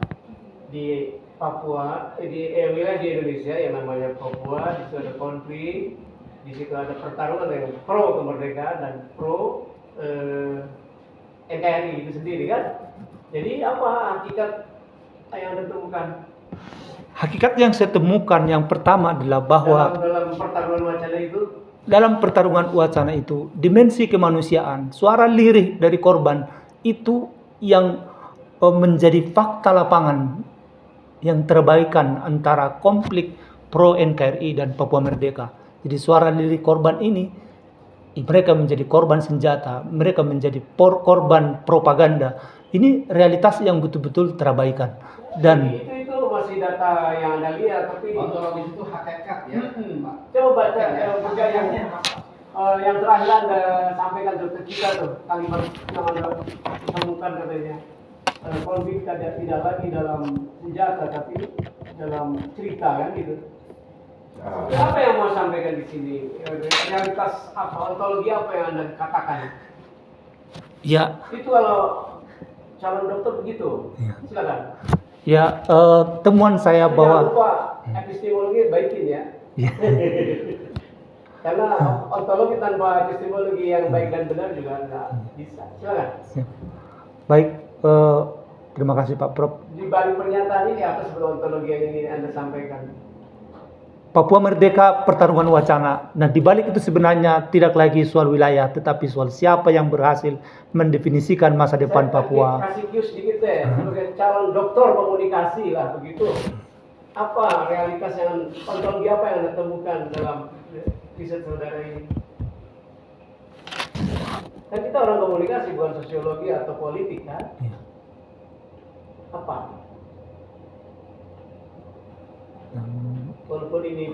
di Papua, wilayah di Indonesia yang namanya Papua, di situ ada konflik, di situ ada pertarungan yang pro kemerdekaan dan pro NKRI itu sendiri kan. Jadi apa hakikat yang Anda temukan? Hakikat yang saya temukan yang pertama adalah bahwa dalam pertarungan wacana itu, dalam pertarungan wacana itu, dimensi kemanusiaan, suara lirih dari korban itu yang menjadi fakta lapangan yang terbaikan antara konflik pro NKRI dan Papua Merdeka. Jadi suara lirih korban ini, mereka menjadi korban senjata, mereka menjadi korban propaganda. Ini realitas yang betul-betul terabaikan. Dan itu masih data yang Anda lihat, tapi Ontologis itu hakikat ya. Pak. coba baca juga yang terakhir Anda sampaikan ke kita tuh, kalimat yang Anda temukan katanya. Konflik tidak lagi dalam senjata tapi dalam cerita kan gitu. Apa yang mau sampaikan di sini? Realitas apa? Ontologi apa yang Anda katakan? ya, Itu kalau calon dokter begitu. Ya. Silakan. ya temuan saya Jangan bahwa lupa epistemologi baikin ya. Ya. Karena ontologi tanpa epistemologi yang baik dan benar juga nggak bisa. Silakan. Baik, terima kasih Pak Prof. Di balik pernyataan ini apa sebetulnya ontologi yang ingin Anda sampaikan? Papua Merdeka pertarungan wacana. Nah, di balik itu sebenarnya tidak lagi soal wilayah, tetapi soal siapa yang berhasil mendefinisikan masa depan Papua. Kasih cue sedikit deh, sebagai calon doktor komunikasi lah begitu. Apa realitas yang ontologi apa yang Anda temukan dalam riset saudara ini? Kan kita orang komunikasi bukan sosiologi atau politik kan? Ya. Apa? Hmm. Walaupun ini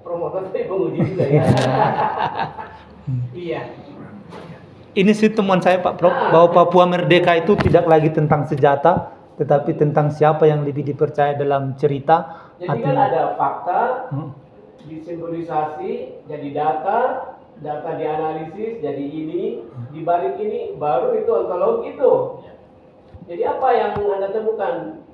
promotor tapi penguji juga ya. Iya. Ini sih temuan saya Pak Prof, bahwa Papua Merdeka itu tidak lagi tentang senjata, tetapi tentang siapa yang lebih dipercaya dalam cerita. Jadi kan ada fakta, disimbolisasi, jadi data dianalisis, jadi ini, di balik ini baru itu ontologi itu. Jadi apa yang Anda temukan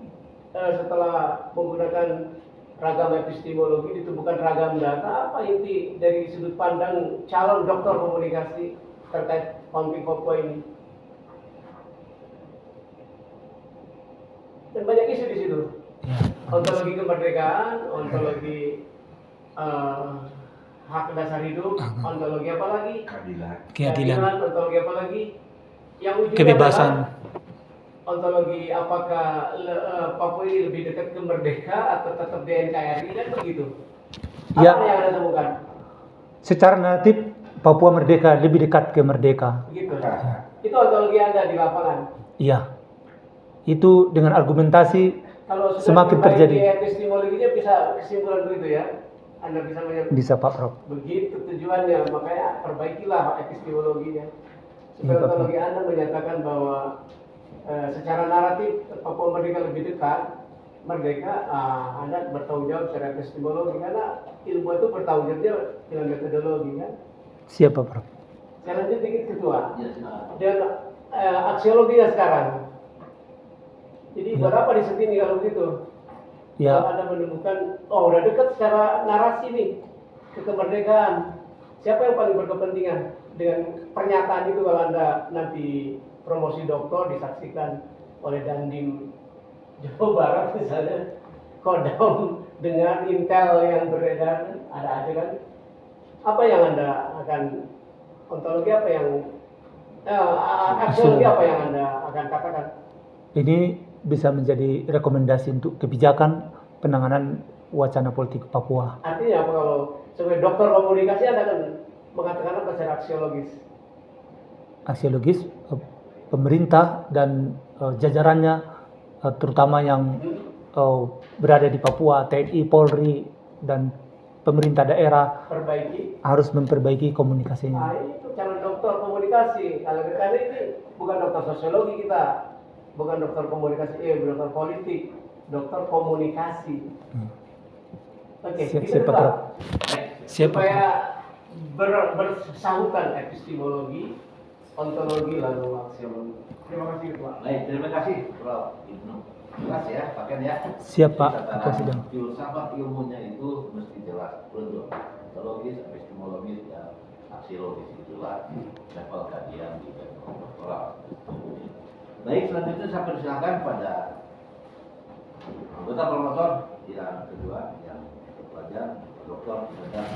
setelah menggunakan ragam epistemologi, ditemukan ragam data, apa inti dari sudut pandang calon dokter komunikasi terkait konflik Papua ini? Dan banyak isu di situ. Ontologi kemerdekaan, ontologi hak dasar hidup, ontologi apa lagi? Keadilan, ontologi apa lagi? Yang ujungnya kebebasan. adalah ontologi apakah Papua ini lebih dekat ke merdeka atau tetap di NKRI dan begitu. Apa Ya. yang Anda temukan? Secara naratif Papua Merdeka lebih dekat ke merdeka. Begitu. Itu ontologi Anda di lapangan. Iya. Itu dengan argumentasi Kalau sudah semakin terjadi. epistemologinya bisa kesimpulan begitu ya. Anda bisa melihat Bisa Pak Prof. begitu tujuannya, makanya perbaikilah epistemologinya. Iya, Supaya Pak. ontologi Anda menyatakan bahwa secara naratif Papua Merdeka lebih dekat merdeka, Anda bertanggung jawab secara epistemologi karena ilmu itu bertanggung jawab dengan metodologi kan. Siapa Prof? Saya lanjut dikit ketua. Ya, silakan. Dan aksiologinya sekarang. Jadi Ya. buat apa di sini kalau begitu? Kalau Ya, Anda menemukan, oh udah dekat secara narasi nih ke kemerdekaan. Siapa yang paling berkepentingan dengan pernyataan itu kalau Anda nanti promosi doktor disaksikan oleh Dandim Jawa Barat misalnya, Kodam dengan intel yang beredar, ada aja kan? Apa yang Anda akan Ontologi apa yang aksiologi apa yang Anda akan katakan? Ini bisa menjadi rekomendasi untuk kebijakan penanganan wacana politik Papua. Artinya apa kalau sebagai dokter komunikasi Anda akan mengatakan apa secara aksiologis? Aksiologis, pemerintah dan jajarannya, terutama yang berada di Papua, TNI, Polri, dan pemerintah daerah harus memperbaiki komunikasinya. Itu calon dokter komunikasi. Kalau karena ini bukan dokter sosiologi kita, bukan dokter komunikasi, dokter politik, dokter komunikasi. Oke, supaya bersahutan epistemologi, ontologi lalu aksiologi. Terima kasih Pak. Baik, terima kasih Prof. Ibnu. Jelas ya, pakai ya. Siap Pak Tatanan Presiden. filsafat ilmunya itu mesti jelas, betul. Ontologis, epistemologis, dan aksiologis itulah level kajian di doktoral. Baik, selanjutnya saya persilakan pada anggota promotor yang kedua, yang pelajar, dokter, dan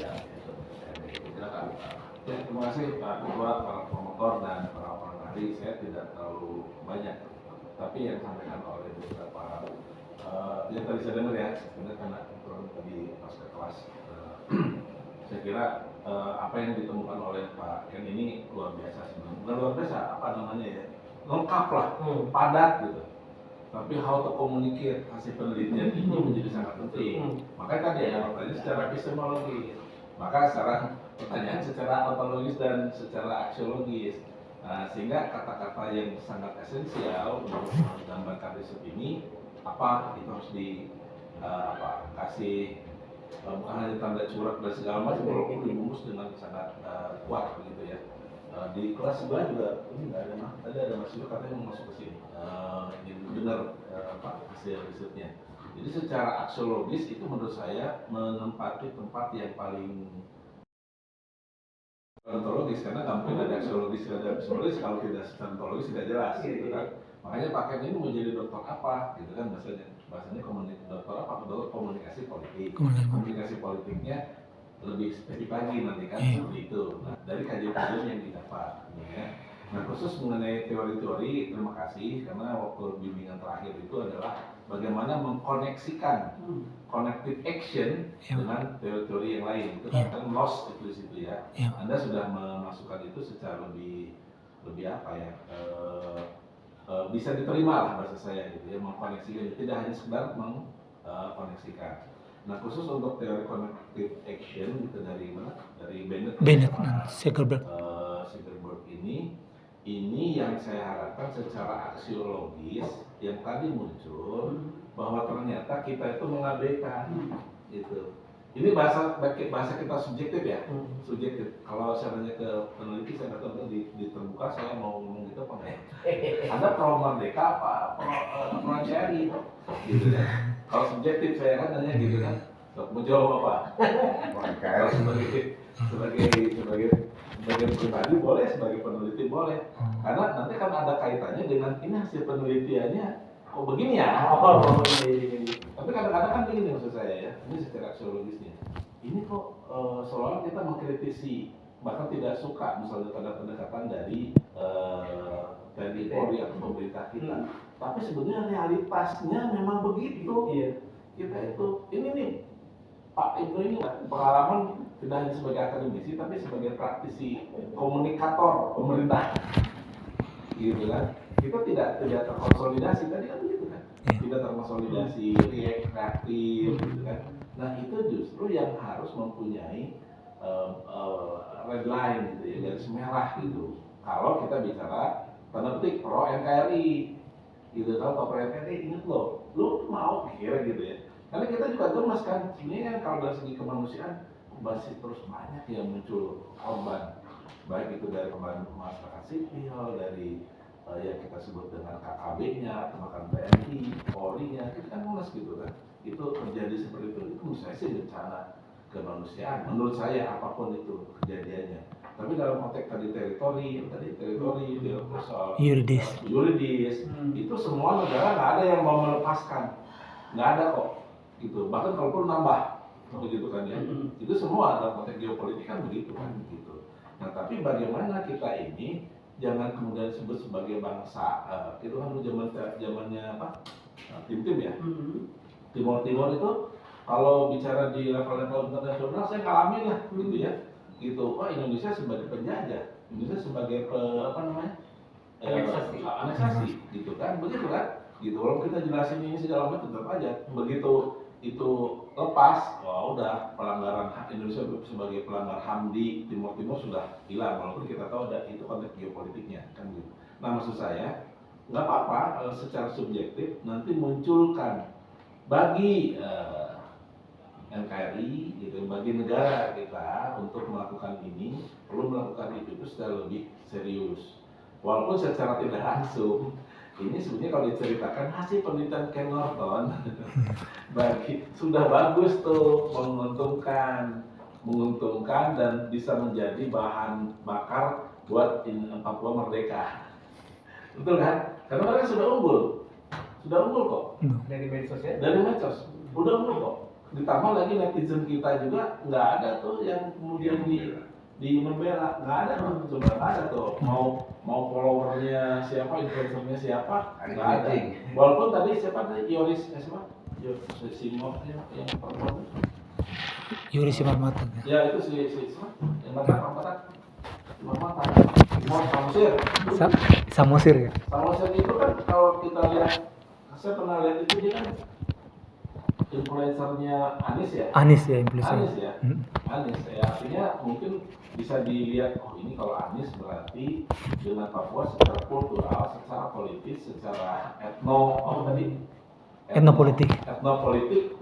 yang silakan. Ya, terima kasih Pak Ketua, para promotor dan para ahli. Saya tidak terlalu banyak, tapi yang disampaikan oleh beberapa yang tadi saya dengar ya, sebenarnya karena tadi pas ke kelas, saya kira apa yang ditemukan oleh Pak Ken ini luar biasa sebenarnya. Bukan luar biasa, apa namanya ya, lengkap lah, padat gitu. Tapi how to communicate hasil penelitian ini menjadi sangat penting. Makanya tadi ya, makanya secara epistemologi. Maka sekarang pertanyaan secara ontologis dan secara aksiologis. Sehingga kata-kata yang sangat esensial untuk menggambarkan riset ini apa itu harus kasih bukan hanya tanda coret dan segala macam, walaupun dibungkus dengan sangat kuat begitu ya. Di kelas sebelah juga ini nggak ada tadi ada mahasiswa katanya mau masuk ke sini, benar hasil risetnya. Jadi secara aksiologis itu menurut saya menempati tempat yang paling ontologis, karena nggak mungkin ada aksiologis dan ada epistemologis kalau tidak secara ontologis tidak jelas gitu kan. Makanya paket ini mau jadi dokter apa gitu kan, bahasanya dokter apa, dokter komunikasi politik. Komunikasi politiknya lebih spesifik lagi nanti kan seperti itu. Nah, dari kajian-kajian yang didapat ya. Nah, khusus mengenai teori-teori, terima kasih karena waktu bimbingan terakhir itu adalah bagaimana mengkoneksikan connected action dengan teori-teori yang lain. Itu kan lost itu di situ ya. Anda sudah memasukkan itu secara lebih apa ya, bisa diterima lah bahasa saya gitu ya, mengkoneksikan, tidak hanya sekedar mengkoneksikan. Nah, khusus untuk teori connected action itu dari mana? Dari Bennett Segelberg. Segelberg ini yang saya harapkan secara aksiologis yang tadi muncul bahwa ternyata kita itu mengabaikan gitu. Ini bahasa kita subjektif ya, subjektif. Kalau saya tanya ke peneliti, saya nggak tahu di terbuka saya mau ngomong gitu apa enggak. Anda pro merdeka apa pro NCRI gitu ya. Kalau subjektif saya kan nanya gitu kan, mau jawab apa? Kalau sebagai pribadi boleh, sebagai peneliti boleh. Karena nanti kan ada kaitannya dengan ini hasil penelitiannya kok begini ya? Tapi kadang-kadang kan begini maksud saya ya, ini secara aksiologisnya. Ini kok seolah kita mengkritisi, bahkan tidak suka misalnya pada pendekatan dari TNI Polri atau pemerintah kita. Tapi sebenarnya realitasnya memang begitu. Kita itu, ini nih, Pak Ibnu ini pengalaman tidak hanya sebagai akademisi, tapi sebagai praktisi komunikator pemerintah. Gitu kan. Kita tidak terkonsolidasi tadi kan begitu kan, tidak terkonsolidasi reaktif gitu kan. Nah itu justru yang harus mempunyai red line gitu ya, garis merah gitu. Kalau kita bicara tanda petik pro NKRI gitu, kalau pro NKRI ingat lo mau kira gitu ya. Karena kita juga gemas kan, sebenarnya kalau dari segi kemanusiaan masih terus banyak yang muncul korban, baik itu dari korban masyarakat sipil, dari yang kita sebut dengan KKB-nya, bahkan TNI, Polri-nya, kita kan mulai gitu kan. Itu terjadi seperti itu menurut saya sih bencana kemanusiaan. Menurut saya apapun itu kejadiannya. Tapi dalam konteks tadi teritori, soal yuridis, itu semua negara nggak ada yang mau melepaskan, nggak ada kok. Gitu. Bahkan kalaupun nambah, begitu kan ya. Itu semua dalam konteks geopolitik kan begitu kan. Gitu. Nah, tapi bagaimana kita ini jangan kemudian disebut sebagai bangsa, itu kan zamannya apa? Tim-tim ya. Timur itu kalau bicara di level-level internasional saya ngalamin lah gitu ya. Gitu. Wah, Indonesia sebagai penjajah, Indonesia sebagai aneksasi gitu kan. Begitu kan? Gitu. Kalau kita jelasin ini segala macam tetap aja. Begitu itu lepas, wah udah pelanggaran hak Indonesia sebagai pelanggar HAM di Timur sudah hilang, walaupun kita tahu ada itu konteks geopolitiknya kan gitu. Nah, maksud saya nggak apa-apa secara subjektif nanti munculkan bagi NKRI gitu, bagi negara kita untuk melakukan ini perlu melakukan itu secara lebih serius, walaupun secara tidak langsung. Ini sebenarnya kalau diceritakan hasil penelitian Ken Norton sudah bagus tuh, menguntungkan dan bisa menjadi bahan bakar buat Papua merdeka. Betul kan? Karena mereka sudah unggul kok. Dari medsos ya? Dari medsos, udah unggul kok. Ditambah lagi netizen kita juga nggak ada tuh yang kemudian di membela, nggak ada tuh, coba nggak ada tuh. Mau followernya siapa, influencernya siapa, nggak ada. Walaupun tadi siapa tadi Yoris Simon yang perempuan. Yoris Simarmata. Ya itu si yang mata Samosir. Samosir ya. Samosir itu kan kalau kita lihat, saya pernah lihat itu dia kan influencernya Anies ya. Anies ya. Anies ya, artinya mungkin bisa dilihat, oh ini kalau Anies berarti dengan Papua secara kultural, secara politis, secara etnopolitik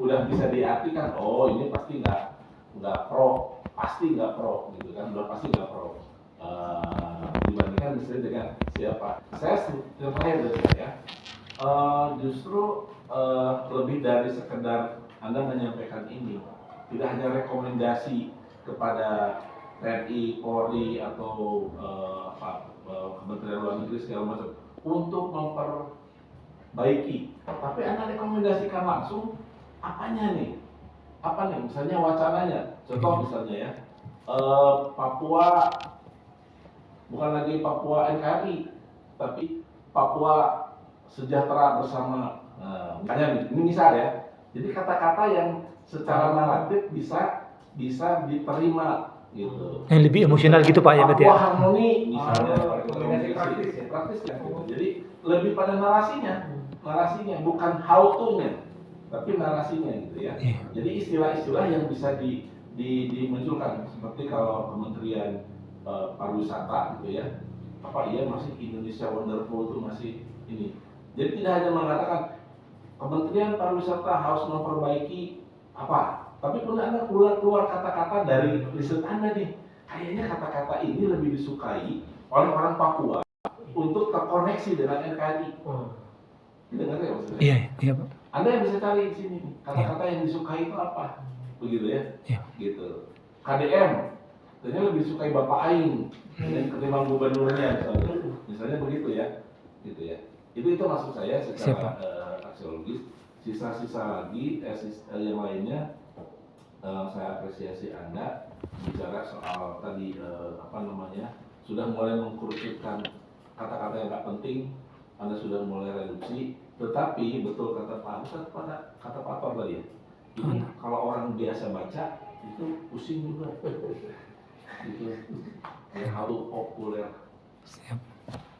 udah bisa diartikan, oh ini pasti nggak pro gitu kan, udah pasti nggak pro dibandingkan misalnya dengan siapa. Saya terakhir dari saya justru lebih dari sekedar Anda menyampaikan ini, tidak hanya rekomendasi kepada TNI, Polri atau Kementerian Luar Negeri segala macam untuk memperbaiki, tapi Anda rekomendasikan langsung apanya nih? Misalnya wacananya, contoh misalnya ya, Papua bukan lagi Papua NKRI, tapi Papua sejahtera bersama. Misalnya ini misal ya, jadi kata-kata yang secara naratif bisa diterima gitu. Yang lebih emosional gitu Pak ya berarti ya. Papua harmoni misalnya, praktis ya. Jadi lebih pada narasinya bukan how to-nya, tapi narasinya gitu ya. Jadi istilah-istilah yang bisa dimunculkan seperti kalau Kementerian Pariwisata gitu ya, masih Indonesia Wonderful itu masih ini. Jadi tidak hanya mengatakan Kementerian Pariwisata harus memperbaiki tapi pun Anda keluar kata-kata dari riset Anda nih, kayaknya kata-kata ini lebih disukai oleh orang Papua untuk terkoneksi dengan NKRI. Dengar ya maksudnya? Iya Pak. Anda yang bisa cari di sini, kata-kata yang disukai itu apa, begitu ya? Gitu. KDM, ternyata lebih disukai Bapak Aing ketimbang gubernurnya, misalnya begitu ya, gitu ya. Itu maksud saya secara aksiologis. Sisa-sisa lagi yang lainnya. Saya apresiasi Anda bicara soal tadi sudah mulai mengkerucutkan kata-kata yang nggak penting, Anda sudah mulai reduksi, tetapi betul kata Pak Tor tadi ya, ini kalau orang biasa baca itu pusing juga, gitu, terlalu populer. Siap.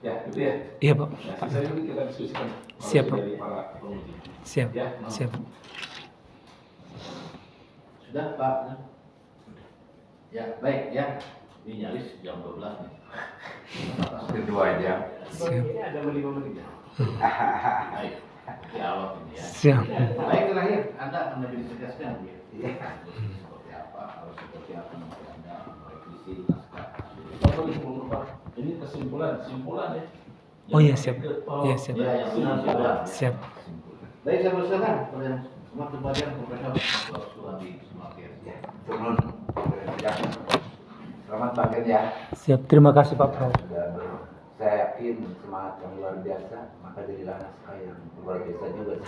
Ya, gitu ya. Iya Pak. Nah, sisanya ini kita diskusikan. Siap Pak. Dari para penguji. Siap. Ya, Siap. Sudah Pak? Ya baik ya, ini nyaris jam 12 nih. Kedua jam. Ini ada 5 menit. Baik, dialog ini ya. Siap. Baik, terakhir Anda akan lebih ditegaskan ya. Seperti apa, harus seperti apa nanti Anda merevisi naskah. Ini kesimpulan ya. Oh iya siap. Iya siap. Ya, yang benar sudah. Siap. Baik, saya persilakan kepada semua kebagian Profesor Suhadi Sumakian. Turun. Ya. Selamat pagi ya. Siap. Terima kasih Pak Prof. Saya yakin semangat yang luar biasa, maka jadilah naskah yang luar biasa juga.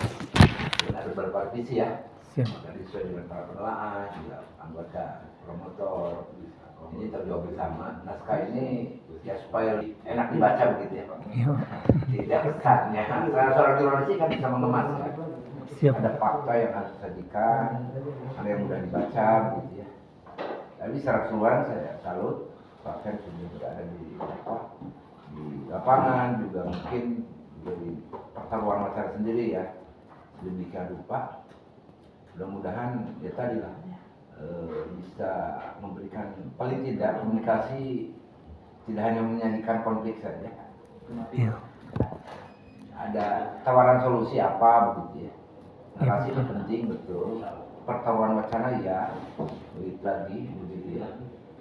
Dan ada berpartisi ya. Siap. Jadi sesuai dengan para penelaah, juga anggota promotor, Ini terjawab bersama. Naskah ini ya supaya enak dibaca begitu ya Pak. Tidak kesannya. Seorang jurnalis kan bisa mengemas ya. Siap. Ada fakta yang harus disajikan, ada yang mudah dibaca gitu ya. Tapi secara keseluruhan saya salut, bahkan sudah berada di lapangan juga mungkin dari pertaruhan masyarakat sendiri ya. Demikian rupa. Mudah-mudahan ya tadi lah bisa memberikan paling tidak komunikasi tidak hanya menyanyikan konflik saja. Iya. Ada tawaran solusi apa begitu ya. Narasi itu penting betul. Pertaruhan wacana ya, begitu lagi begitu ya.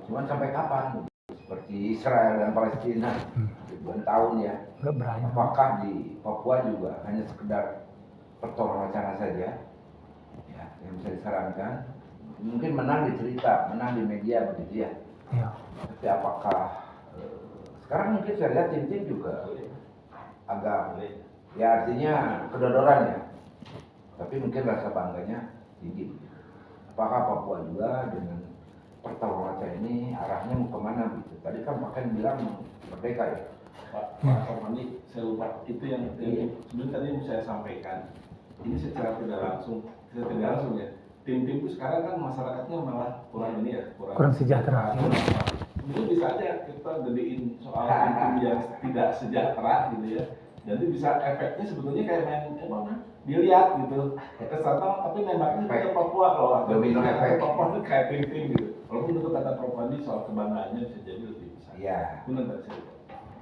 Cuman sampai kapan? Seperti Israel dan Palestina ribuan tahun ya. Nggak berani. Apakah di Papua juga hanya sekedar pertaruhan wacana saja? Ya, yang bisa disarankan mungkin menang di cerita, menang di media begitu ya. Iya. Tapi apakah sekarang mungkin saya lihat tim-tim juga agak ya artinya kedodoran ya. Tapi mungkin rasa bangganya tinggi. Apakah Papua juga dengan pertaruhan wacana ini arahnya mau kemana gitu? Tadi kan Pak Ken bilang merdeka ya. Pak Komandi, saya lupa itu yang sebenarnya tadi yang saya sampaikan. Ini secara tidak langsung ya. Tim-tim itu sekarang kan masyarakatnya malah kurang ini ya, Kurang sejahtera. Itu bisa aja kita gedein soal tim yang tidak sejahtera gitu ya. Jadi bisa efeknya sebetulnya kayak main dilihat gitu ke sana tapi nembaknya ke Papua loh. Domino efek. Papua itu kayak tim-tim gitu. Walaupun itu kata Prof. Andi soal kebanggaannya bisa jadi lebih besar. Iya. Benar nggak sih?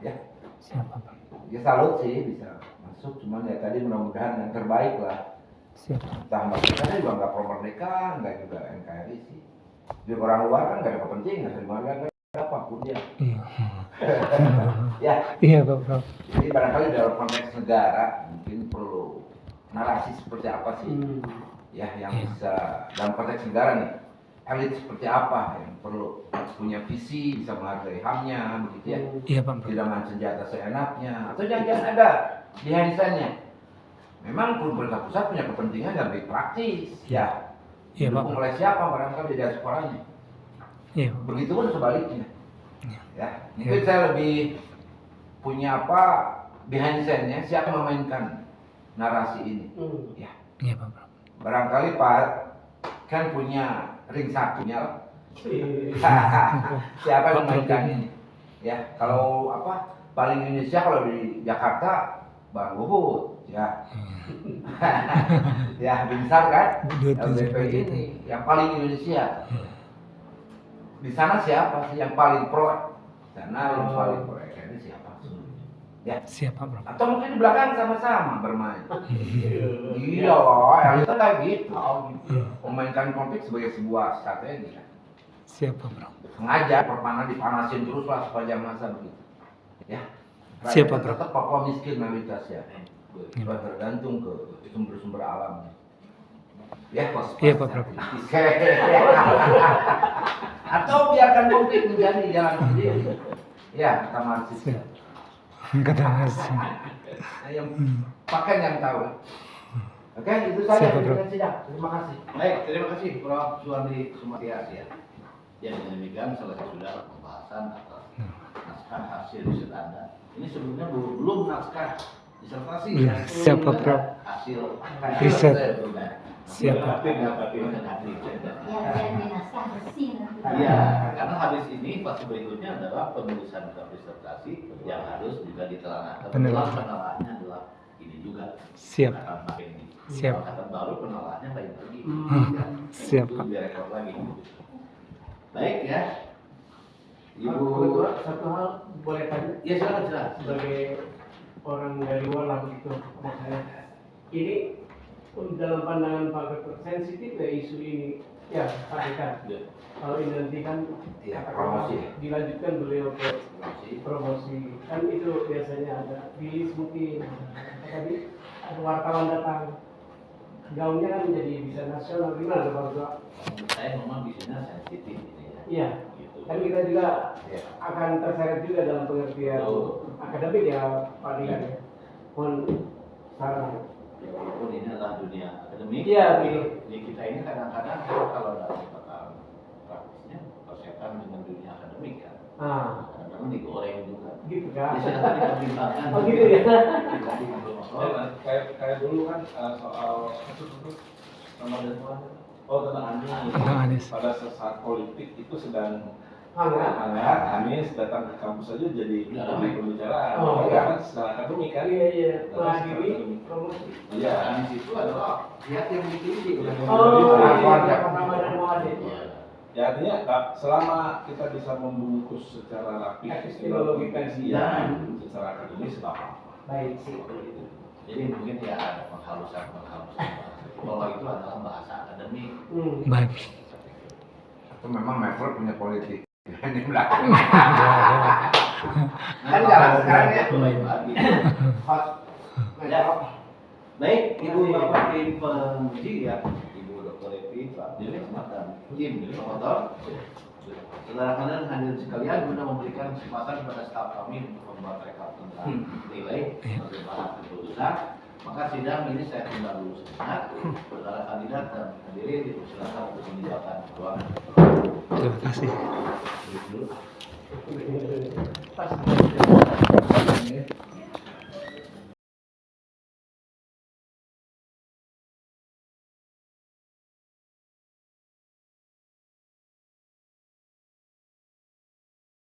Ya. Siapa Pak? Ya salut sih bisa masuk, cuman ya tadi mudah-mudahan yang terbaik lah. Siap. Entah kita juga nggak pro merdeka, nggak juga NKRI sih. Jadi orang luar kan nggak ada kepentingan, dari mana nggak ada apapun dia. Iya. Ya, Iya Pak Prof. jadi barangkali dalam konteks negara mungkin perlu narasi seperti apa sih, ya yang bisa dalam konteks negara nih, elit seperti apa yang perlu punya visi, bisa menghargai HAM-nya, begitu ya. Iya Pak Prof. Tidak main senjata seenaknya, atau jangan-jangan ada di harisannya. Memang pemerintah pusat punya kepentingan yang lebih praktis, ya. Iya Pak Didukung Prof. oleh siapa barangkali di diasporanya. Iya. Begitu pun sebaliknya. Iya. Ya, mungkin saya lebih punya apa behind scene-nya, siapa yang memainkan narasi ini. Ya. Iya Pak Prof. Barangkali Pak kan punya ring satunya lah. Siapa yang memainkan ini? Ya, kalau apa paling Indonesia kalau di Jakarta Bang Luhut, ya. Ya, besar kan? LDP ini yang paling Indonesia. Di sana siapa sih yang paling pro? Sana yang paling pro ini siapa? Ya. Siapa Prof? Atau mungkin di belakang sama-sama bermain. Iya, elitnya kayak gitu. Memainkan konflik sebagai sebuah strategi. Siapa Prof? Sengaja perpanah dipanasin terus lah sepanjang masa begitu. Ya. Siapa, Rakyat Bro? tetap Papua miskin mayoritas ya. Tergantung ke sumber-sumber alam. Ya, Iya, Pak Prof. Atau biarkan konflik menjadi jalan sendiri. Ya, kata Marxis. Kata Mas. Yang pakai yang tahu. Oke, itu saja. Siapa, Bro? Terima kasih. Baik, terima kasih Prof. Suwardi Sumatias ya. Ya dengan demikian selesai sudah pembahasan atas naskah hasil riset Anda. Ini sebelumnya belum naskah disertasi Iya, ya. siapa, Prof? Hasil Riset. sebelumnya. Siapa? Ya, dan naskah bersih nanti. Iya, karena habis ini fase berikutnya adalah penulisan disertasi yang harus juga ditelanakan. Benar. Dalam penelaannya adalah ini juga. Siap. Akan pakai ini. Siap. Kata baru penelaannya lain lagi. Siap, Itu Pak. biar rekor lagi. Baik ya. Ibu. Kebetulan satu hal boleh tanya Ya silakan silakan. sebagai orang dari luar lah begitu. Ini dalam pandangan Pak Dr. sensitif ya isu ini ya Pak Dekan. Ya. Kalau ini nanti kan Ya, katakanlah promosi. dilanjutkan beliau ke promosi kan itu biasanya ada rilis mungkin tadi ada wartawan datang gaungnya kan menjadi bisa nasional gimana Pak Dr. Saya memang bisnisnya sensitif ini ya. Iya. Gitu. Kan kita juga Ya. akan terseret juga dalam pengertian Betul. akademik ya Pak Dekan ya. Mohon saran. Walaupun ini adalah dunia akademik, Iya, tapi betul. di kita ini kadang-kadang kalau dalam kata praktisnya bersetan dengan dunia Ah, namun digoreng juga. gitu kan? Jadi silahkan dipertimbangkan. Oh gitu ya. Kayak dulu kan soal tentang Anies. Pada saat politik itu sedang hangat, Anies datang ke kampus aja jadi pembicaraan. Oh, Karena secara akademik kan. Iya. Datang secara Menghadiri akademik. promosi. Iya. Anies itu adalah pihak yang ditunjuk. Oh, Ramadan. iya. Ramadan Muhammad. Ya artinya selama kita bisa membungkus secara rapi Epistemologikan. ya, secara akademis apa? Baik sih. Jadi mungkin ya ada penghalusan bahwa itu adalah bahasa akademik. Baik. Itu memang Mevro punya politik di belakang. Kan jalan sekarang ya. Hot. Ya. Baik, Ibu Bapak tim penguji ya, Ibu Dr. Evi, Pak Dirmat dan tim promotor. Saudara-saudara hadirin sekalian, guna memberikan kesempatan kepada staf kami untuk membuat rekap tentang nilai bagaimana keputusan. Maka sidang ini saya tunda dulu sejenak. Saudara kandidat dan hadirin dipersilakan untuk meninggalkan ruangan. Terima kasih. Pas.